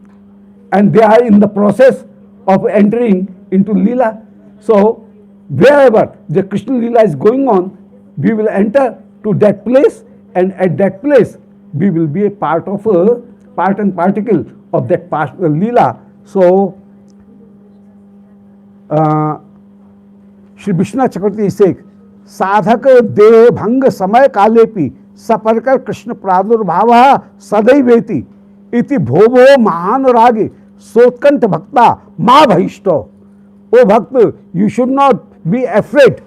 and they are in the process of entering into Leela. So wherever the Krishna Leela is going on, we will enter to that place, and at that place we will be a part and particle of that Leela. So Shri Vishwanath Chakravarti says, Sadhaka deha bhanga samay kalepi saparkar Krishna pradurbhava sadaiveti iti bhobo mahan ragi sotkanta bhakta ma bhaisto. O Bhakta, you should not be afraid.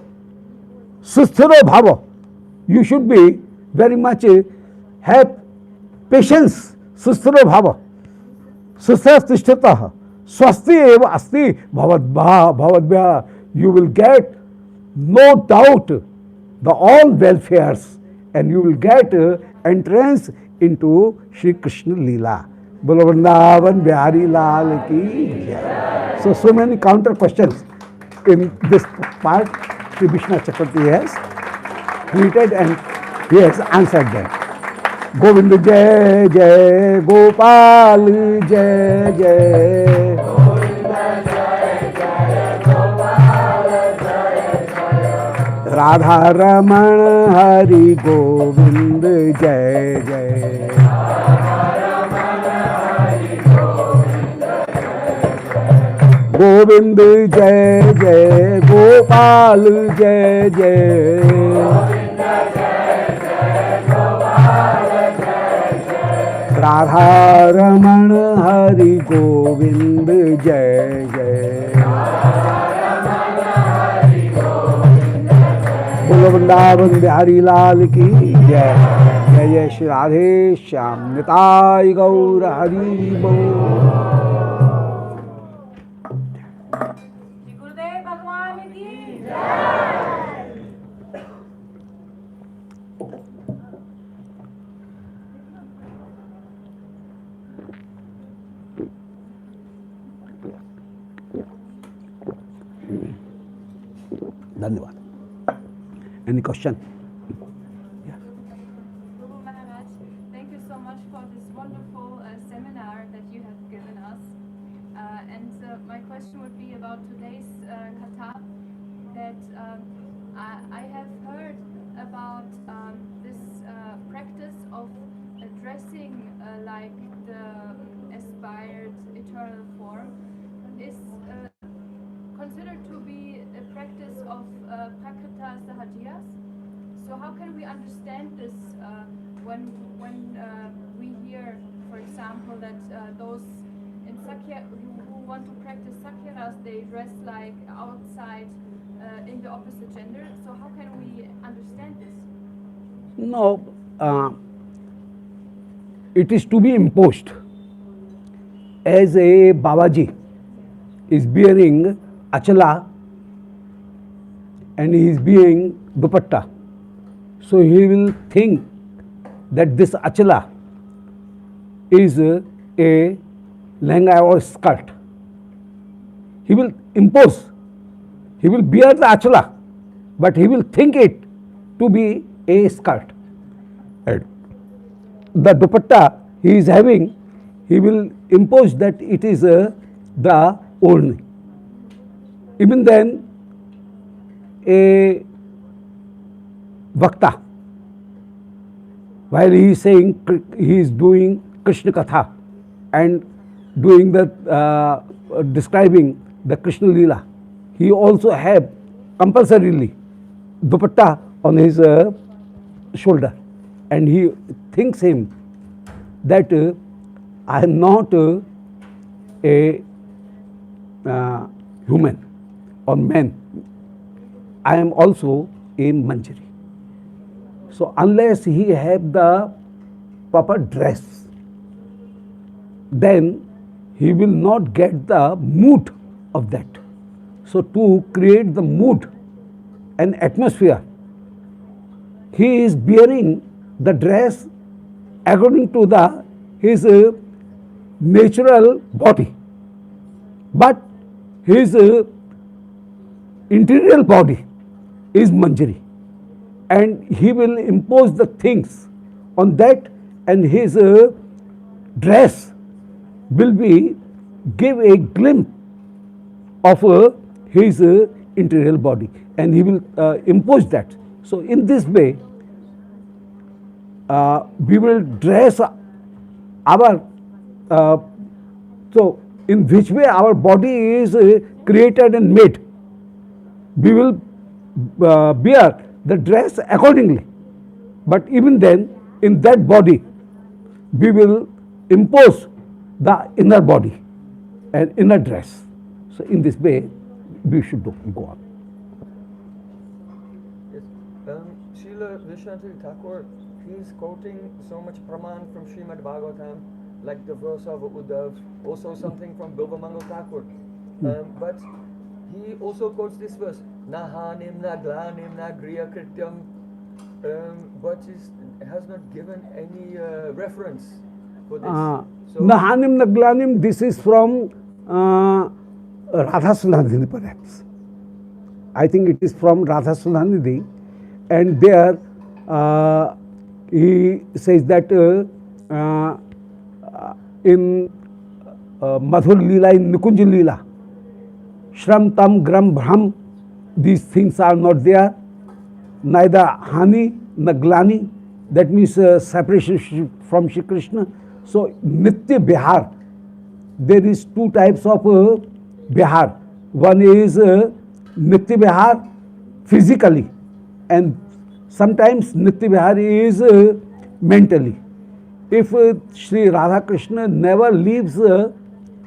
Susthiro bhava. You should be very much have patience. Susthiro bhava. Susthas tishthatah. Swasti eva asti bhavadbhya. You will get no doubt the all welfares, and you will get entrance into Shri Krishna Leela. Bolo Vrindavan Bihari Lal ki jai. So many counter questions in this part Shri Vishwanath Chakravarti has created, and he has answered them. Govind Jai Jai, Gopal Jai Jai. Radha Raman Hari Govind जय जय. गोविंद जय जय, गोपाल जय जय. राधा रमण हरि गोविंद जय जय. बोलो वृंदावन बिहारी लाल की जय. जय जय श्री राधे श्याम निताय गौर हरि बोल. गुरुदेव भगवान की जय. धन्यवाद. Any question? Guru Maharaj, thank you so much for this wonderful seminar that you have given us. And my question would be about today's katha, that I have heard about this practice of addressing like the aspired eternal form is considered to be a practice of Prakrita Sahajiyas. So how can we understand this when we hear, for example, that those in Sakya who want to practice Sakyaras, they dress like outside in the opposite gender. So how can we understand this? No, it is to be imposed. As a Babaji is bearing achala and he is bearing dupatta, so he will think that this achala is a lehenga or skirt. He will impose, he will bear the achala, but he will think it to be a skirt. And the dupatta he is having, he will impose that it is the orni. Even then, a Vakta, while he is saying, he is doing Krishna Katha and doing the describing the Krishna Leela, he also have compulsorily dupatta on his shoulder, and he thinks him that I am not a human or man, I am also a manjari. So unless he have the proper dress, then he will not get the mood of that. So to create the mood and atmosphere, he is bearing the dress according to his natural body, but his interior body is manjari, and he will impose the things on that, and his dress will be give a glimpse of his interior body, and he will impose that. So in this way, we will dress our so in which way our body is created and made, we will bear the dress accordingly. But even then, in that body, we will impose the inner body and inner dress. So in this way, we should go on. Yes. Srila Vishwanath Thakur, he is quoting so much praman from Srimad Bhagavatam, like the verse of Uddhav, also something from Bilvamangal Thakur. But he also quotes this verse, Nahanim na glanim na griya krityam, but has not given any reference for this. Nahanim Naglanim, this is from Radha Sulhanidhi perhaps. I think it is from Radha Sulhanidhi, and there he says that in Madhur Leela, in Nikunj Leela, Shram Tam Gram Bhram, these things are not there, neither Hani Naglani, that means separation from Shri Krishna. So Nitya Bihar, there is two types of Bihar. One is Nitya Bihar physically, and sometimes Nitya Bihar is mentally. If Sri Radha Krishna never leaves,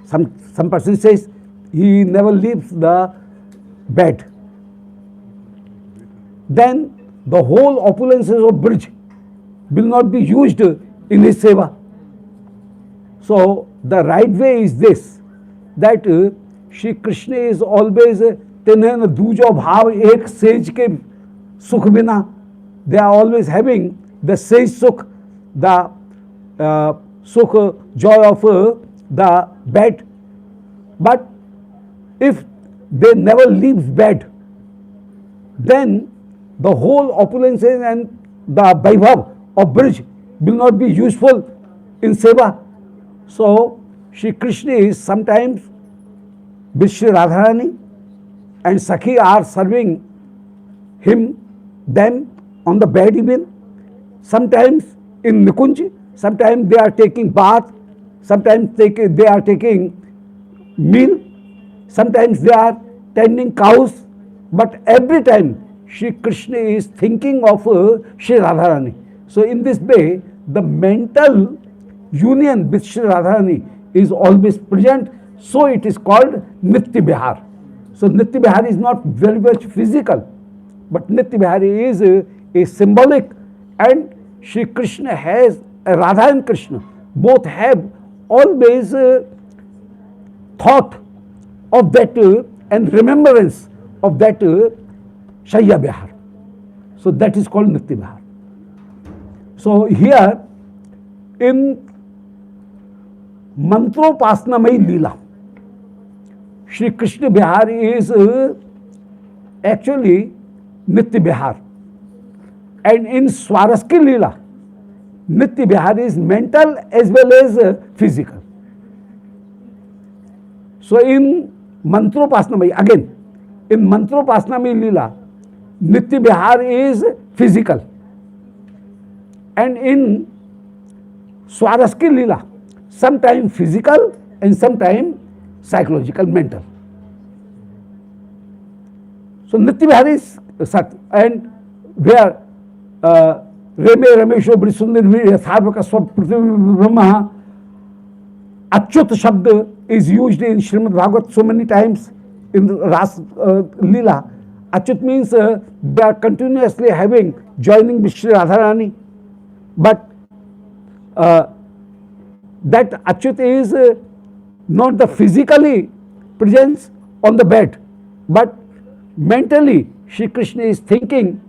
some person says he never leaves the bed, then the whole opulences of Brij will not be used in his seva. So the right way is this, that Shri Krishna is always Tinhen Dujo Bhav Ek Sej Ke Sukh Bina. They are always having the Sej Sukh, the Sukh, joy of the bed. But if they never leave bed, then the whole opulences and the Vaibhav of Brij will not be useful in seva. So Shri Krishna is sometimes with Shri Radharani, and Sakhi are serving them on the bed even. Sometimes in Nikunj, sometimes they are taking bath sometimes they are taking meal, sometimes they are tending cows, but every time Shri Krishna is thinking of Shri Radharani. So in this way, the mental union with Shri Radharani is always present, so it is called Nitya Vihar. So Nitya Vihar is not very much physical, but Nitya Vihar is a symbolic, and Shri Krishna has, Radha and Krishna both have always thought of that and remembrance of that Shayya Vihar. So that is called Nitya Vihar. So here in Mantropasnamay Leela, Shri Krishna Vihar is actually Nitya Vihar. And in Swaraski Leela, Nitya Vihar is mental as well as physical. So in Mantropasnamay, again, in Mantropasnamay Leela, Nitya Vihar is physical. And in Swaraski Leela, sometimes physical and sometimes psychological, mental. So Nitya Vihar is Sat, and where Reme Ramesho Brisundar Yatharvaka Swab Brahma, Achyut Shabd is used in Srimad Bhagavat so many times in the Ras Leela. Achyut means they are continuously joining with Shri Radharani, but that Achyut is not the physically presence on the bed, but mentally Shri Krishna is thinking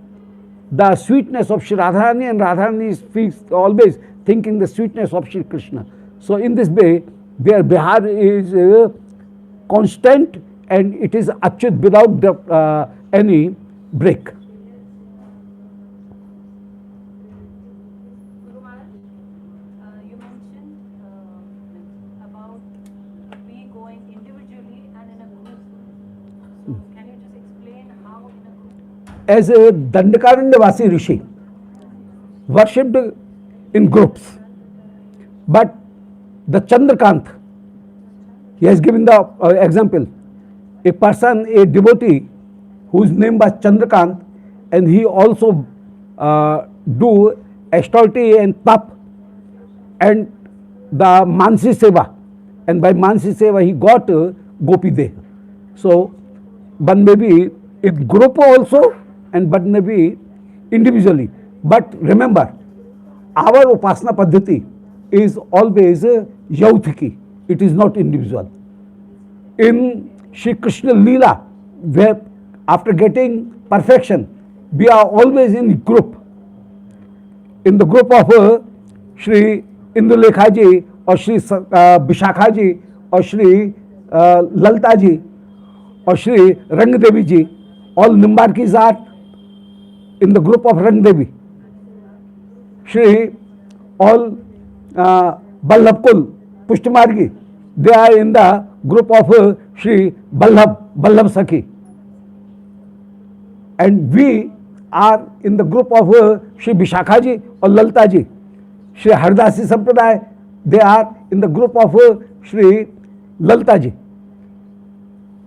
the sweetness of Shri Radharani, and Radharani is always thinking the sweetness of Shri Krishna. So in this way, their Bihar is constant, and it is Achyut without any break. Guru Maharaj, you mentioned about we going individually and in a group. So can you just explain how in a group? As a Dandakaranyavasi Rishi worshipped in groups, but the Chandrakant, he has given the example, a person, a devotee whose name was Chandrakant, and he also do austerity and tap and the Mansi Seva, and by Mansi Seva he got Gopi Deh. So one may be in group also, and one may be individually. But remember, our Upasana Paddhati is always Yautiki, it is not individual. In Shri Krishna Leela, where after getting perfection, we are always in group. In the group of Shri Indulekhaji or Shri Vishakhaji or Shri Laltaji or Shri Rangdevi ji, all Nimbarkis are in the group of Rangdevi. Shri all Ballabkul, Pushtimargi, they are in the group of Shri Ballab Sakhi. And we are in the group of Shri Vishakhaji or Laltaji. Shri Hardasi Sampradaya, they are in the group of Shri Laltaji.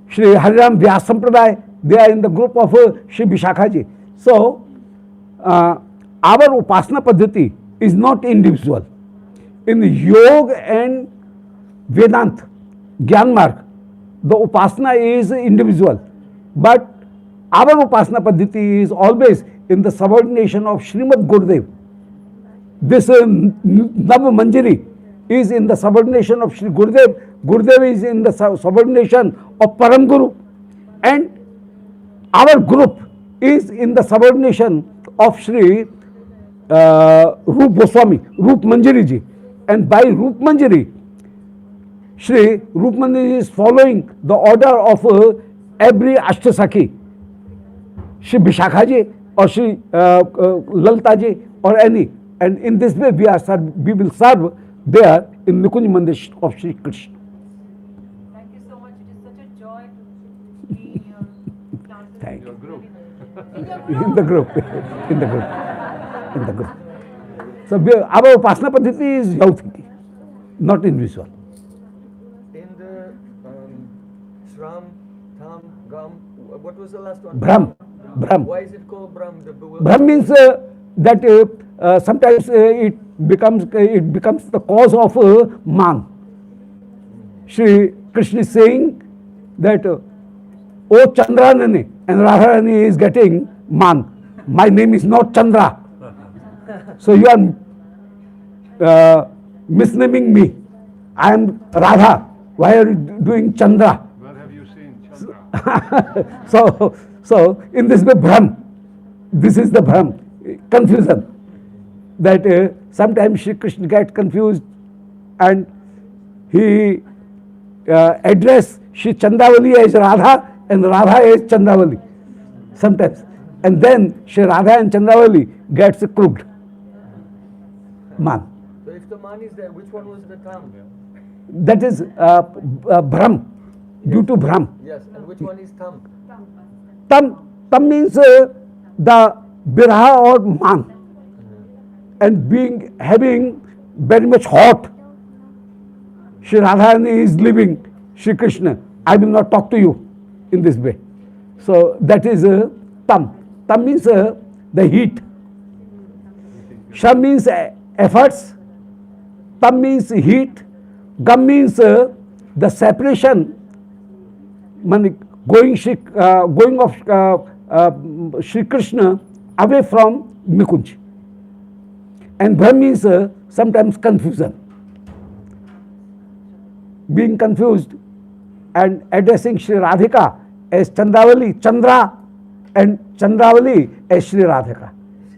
Shri Hariram Vyas Sampradaya, they are in the group of Shri Vishakhaji. So, our Upasana Paddhati is not individual. In Yoga and Vedanta, Gyan Marg, the Upasana is individual. But our Upasana Paddhati is always in the subordination of Srimad Gurudev. This Nav Manjari is in the subordination of Shri Gurudev. Gurudev is in the subordination of Param Guru. And our group is in the subordination of Shri Rup Goswami, Rup Manjari ji. And by Rup Manjari, Shri Rup Manjari is following the order of every Ashtasakhi, Shri Vishakhaji or Shri Laltaji or any. And in this way we will serve there in Nikunj Mandir of Shri Krishna. Thank you so much. It is such a joy to be in your classes. Thank you. Group. In the group, in the group, in the group. So our Upasana Paddhati is Yautiki. not in visual. In the Shram, Tham, Gam, what was the last one? Brahm. Brahm. Why is it called Brahm? The bewildered Brahm means that sometimes it becomes the cause of man. Shri Krishna is saying that O Chandranani, and Radharani is getting man. My name is not Chandra. So you are misnaming me. I am Radha. Why are you doing Chandra? Where have you seen Chandra? So in this way, Brahm. This is the Brahm, confusion. That sometimes Shri Krishna gets confused and he address Shri Chandravali as Radha and Radha as Chandravali sometimes. And then Shri Radha and Chandravali gets crooked. Man. So if the man is there, which one was the Tam? That is Brahm, due to Brahm. Yes, and which one is Tam? Tam means the Biraha or man. And having very much hot, Shri Radharani is leaving Shri Krishna. I will not talk to you in this way. So that is Tam. Tam means the heat. Sham means efforts. Tam means heat. Gam means the separation. Going of Shri Krishna away from Nikunj. And Brahm means sometimes confusion. Being confused and addressing Shri Radhika as Chandravali, Chandra, and Chandravali as Shri Radhika.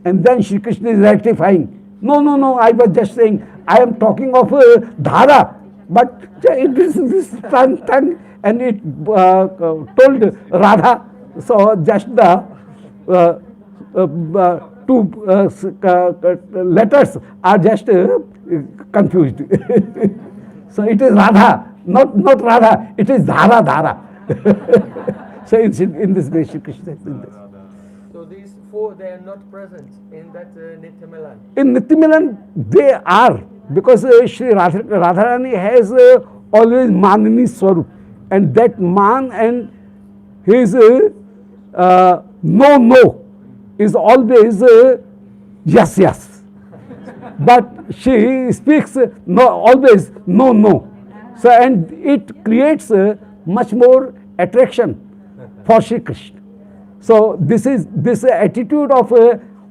And then Shri Krishna is rectifying. No, I was just saying, I am talking of Dhara, but it is this tongue, and it told Radha. So just the two letters are just confused. So it is Radha, not Radha, it is Dhara. So it's in this way Shri Krishna is in this. So these four, they are not present in that Nitya Milan. In Nitya Milan, they are, because Shri Radharani has always Manini Swarup, and that Man and his no is always yes. But she speaks always no. So, and it creates much more attraction for Shri Krishna. So this attitude of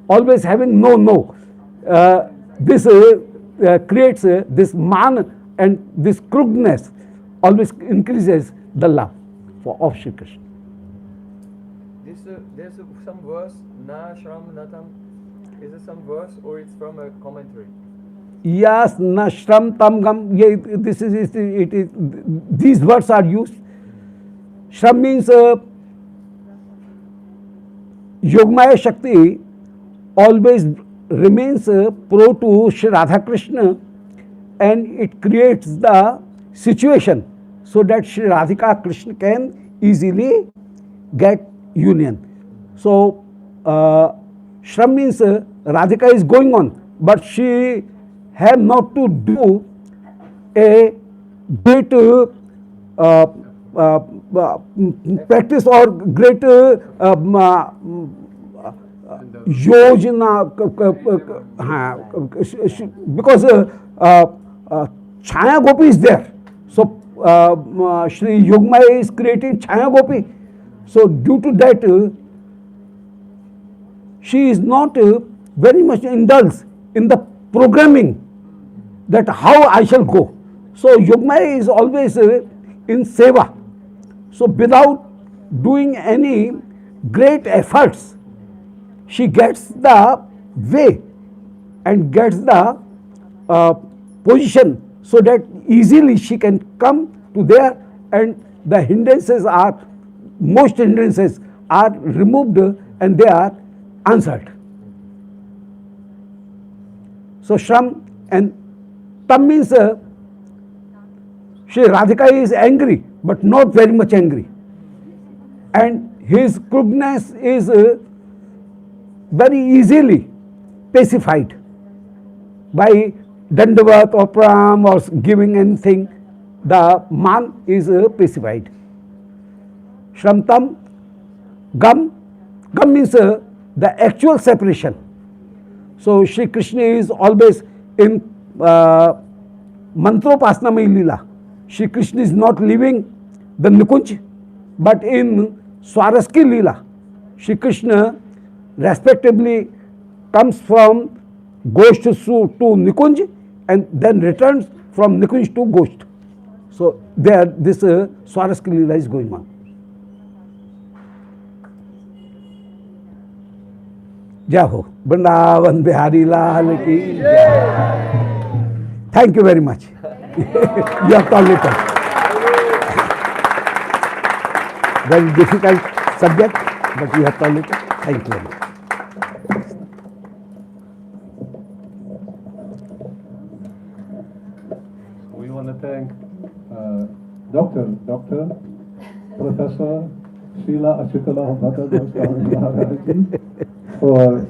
always having no. This creates this man, and this crookedness always increases the love of Shri Krishna. There's some verse, Na Shram Natam. Is it some verse or it's from a commentary? Yes, na shram tam gam. Yeah, this is it is. These words are used. Shram means Yogmaya Shakti always remains pro to Shri Radha Krishna, and it creates the situation so that Shri Radhika Krishna can easily get union. So Shram means Radhika is going on, but she have not to do a great practice or great yojana, because Chaya Gopi is there. So Shri Yogmaya is creating Chaya Gopi. So due to that, she is not very much indulged in the programming that how I shall go. So Yogmaya is always in seva. So without doing any great efforts, she gets the way and gets the position so that easily she can come to there, and the most hindrances are removed and they are answered. So Shram and Tam means Shri Radhika is angry, but not very much angry. And his crookedness is very easily pacified by dandavat or pram or giving anything, the man is pacified. Shramtam, gam, gam means the actual separation. So Shri Krishna is always in Mantropasnamai Leela. Shri Krishna is not leaving the Nikunj, but in Swaraski Leela, Shri Krishna respectively comes from Gosht to Nikunj and then returns from Nikunj to Gosht. So there this Swaraski Leela is going on. Jai Ho, Vrindavan Bihari Lal ki Jai. Thank you very much. You have tolerated. Very difficult subject, but you have tolerated. Thank you very much. We want to thank Dr. Professor Srila Achutala Bhatta Goswami Maharaji for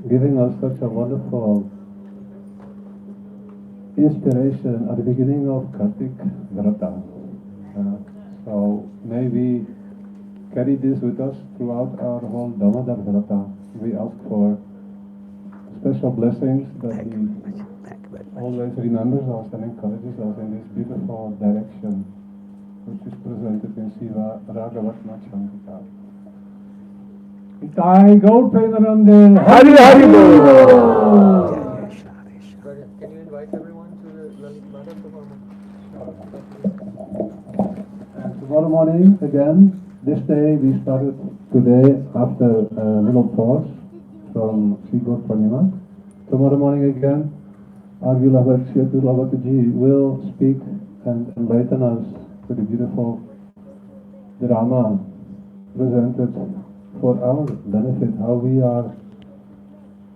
giving us such a wonderful inspiration at the beginning of Kartik Vrata. So may we carry this with us throughout our whole Damodar Vrata. We ask for special blessings that Thank he you very much. Thank you very much. always remembers us and encourages us in this beautiful direction which is presented in Siva Ragavatma Chandrika. Itai Gaur Premanande Hari Hari Bol. Can you invite everyone to the Lalit Mata performance? And tomorrow morning again, this day we started today after a little pause from Sri Gaur Purnima. Tomorrow morning again, our beloved Sri Abdullah will speak and enlighten us with the beautiful drama presented for our benefit, how we are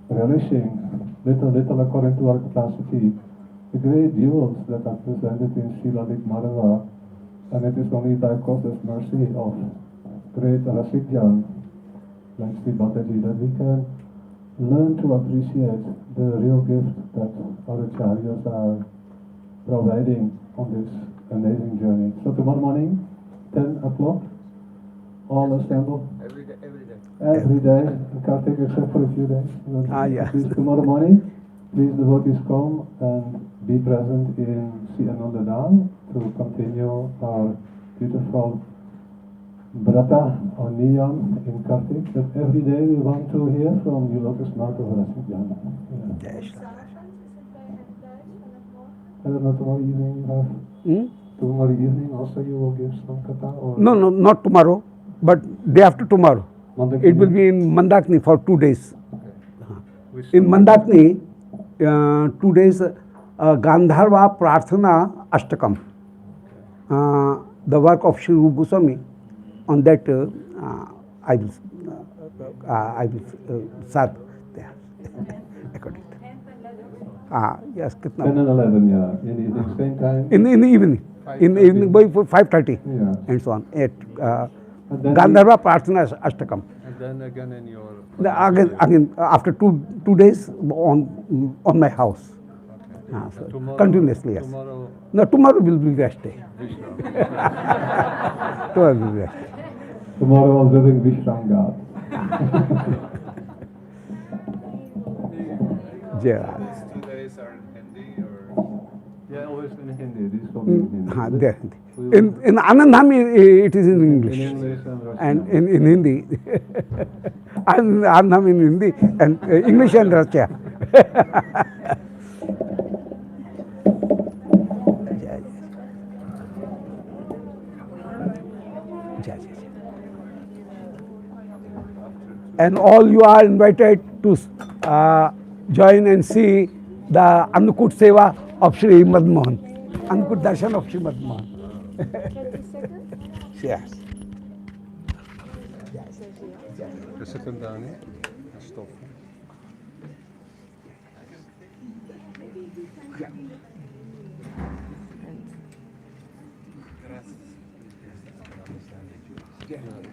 relishing little according to our capacity the great jewels that are presented in Sri Lalit Madhava, and it is only by God's mercy of great Rasikjan like Sri Bhaktaji that we can learn to appreciate the real gift that our acharyas are providing on this amazing journey. So tomorrow morning, 10 o'clock, all assemble Every day, every day. every day, Kartik except for a few days. Yeah. Please, tomorrow morning, please devotees come and be present in Sri Ananda Dham to continue our beautiful Brata or Niyam in Kartik. But every day we want to hear from you, Lotus Mount of Rasikjan. Jai Shri. I don't know, tomorrow evening you have, Hmm? tomorrow evening also you will give some kata or? No, not tomorrow, but day after tomorrow. Mandakini? It will be in Mandakini for 2 days. Which In Mandakini, 2 days, Gandharva Prarthana Ashtakam. The work of Sri Rupa Goswami, on that I will serve there. According to. Yes, 10 kitna? and 11, yeah. In the evening, same time? In the evening. In the 5:30. evening, by 5:30 Yeah. and so on. At And then Gandharva Prarthana Ashtakam. And then again in your... Again, after two days on my house. So Tomorrow- continuously, yes. Tomorrow, No, tomorrow will be rest day. Vishnu. Tomorrow will be rest day. Tomorrow I was living Vishram God. Yeah. These 2 days are in Hindi or? Yeah, always in Hindi. This will be in Hindi. There. In Anandham, it is in English. In English and Russian. And in Hindi. And Anandham in Hindi and English and Russia. And all you are invited to join and see the Annakut Seva of Sri Madmohan. Annakut Darshan of Sri Madmohan. Yes. De secundarie. Stop.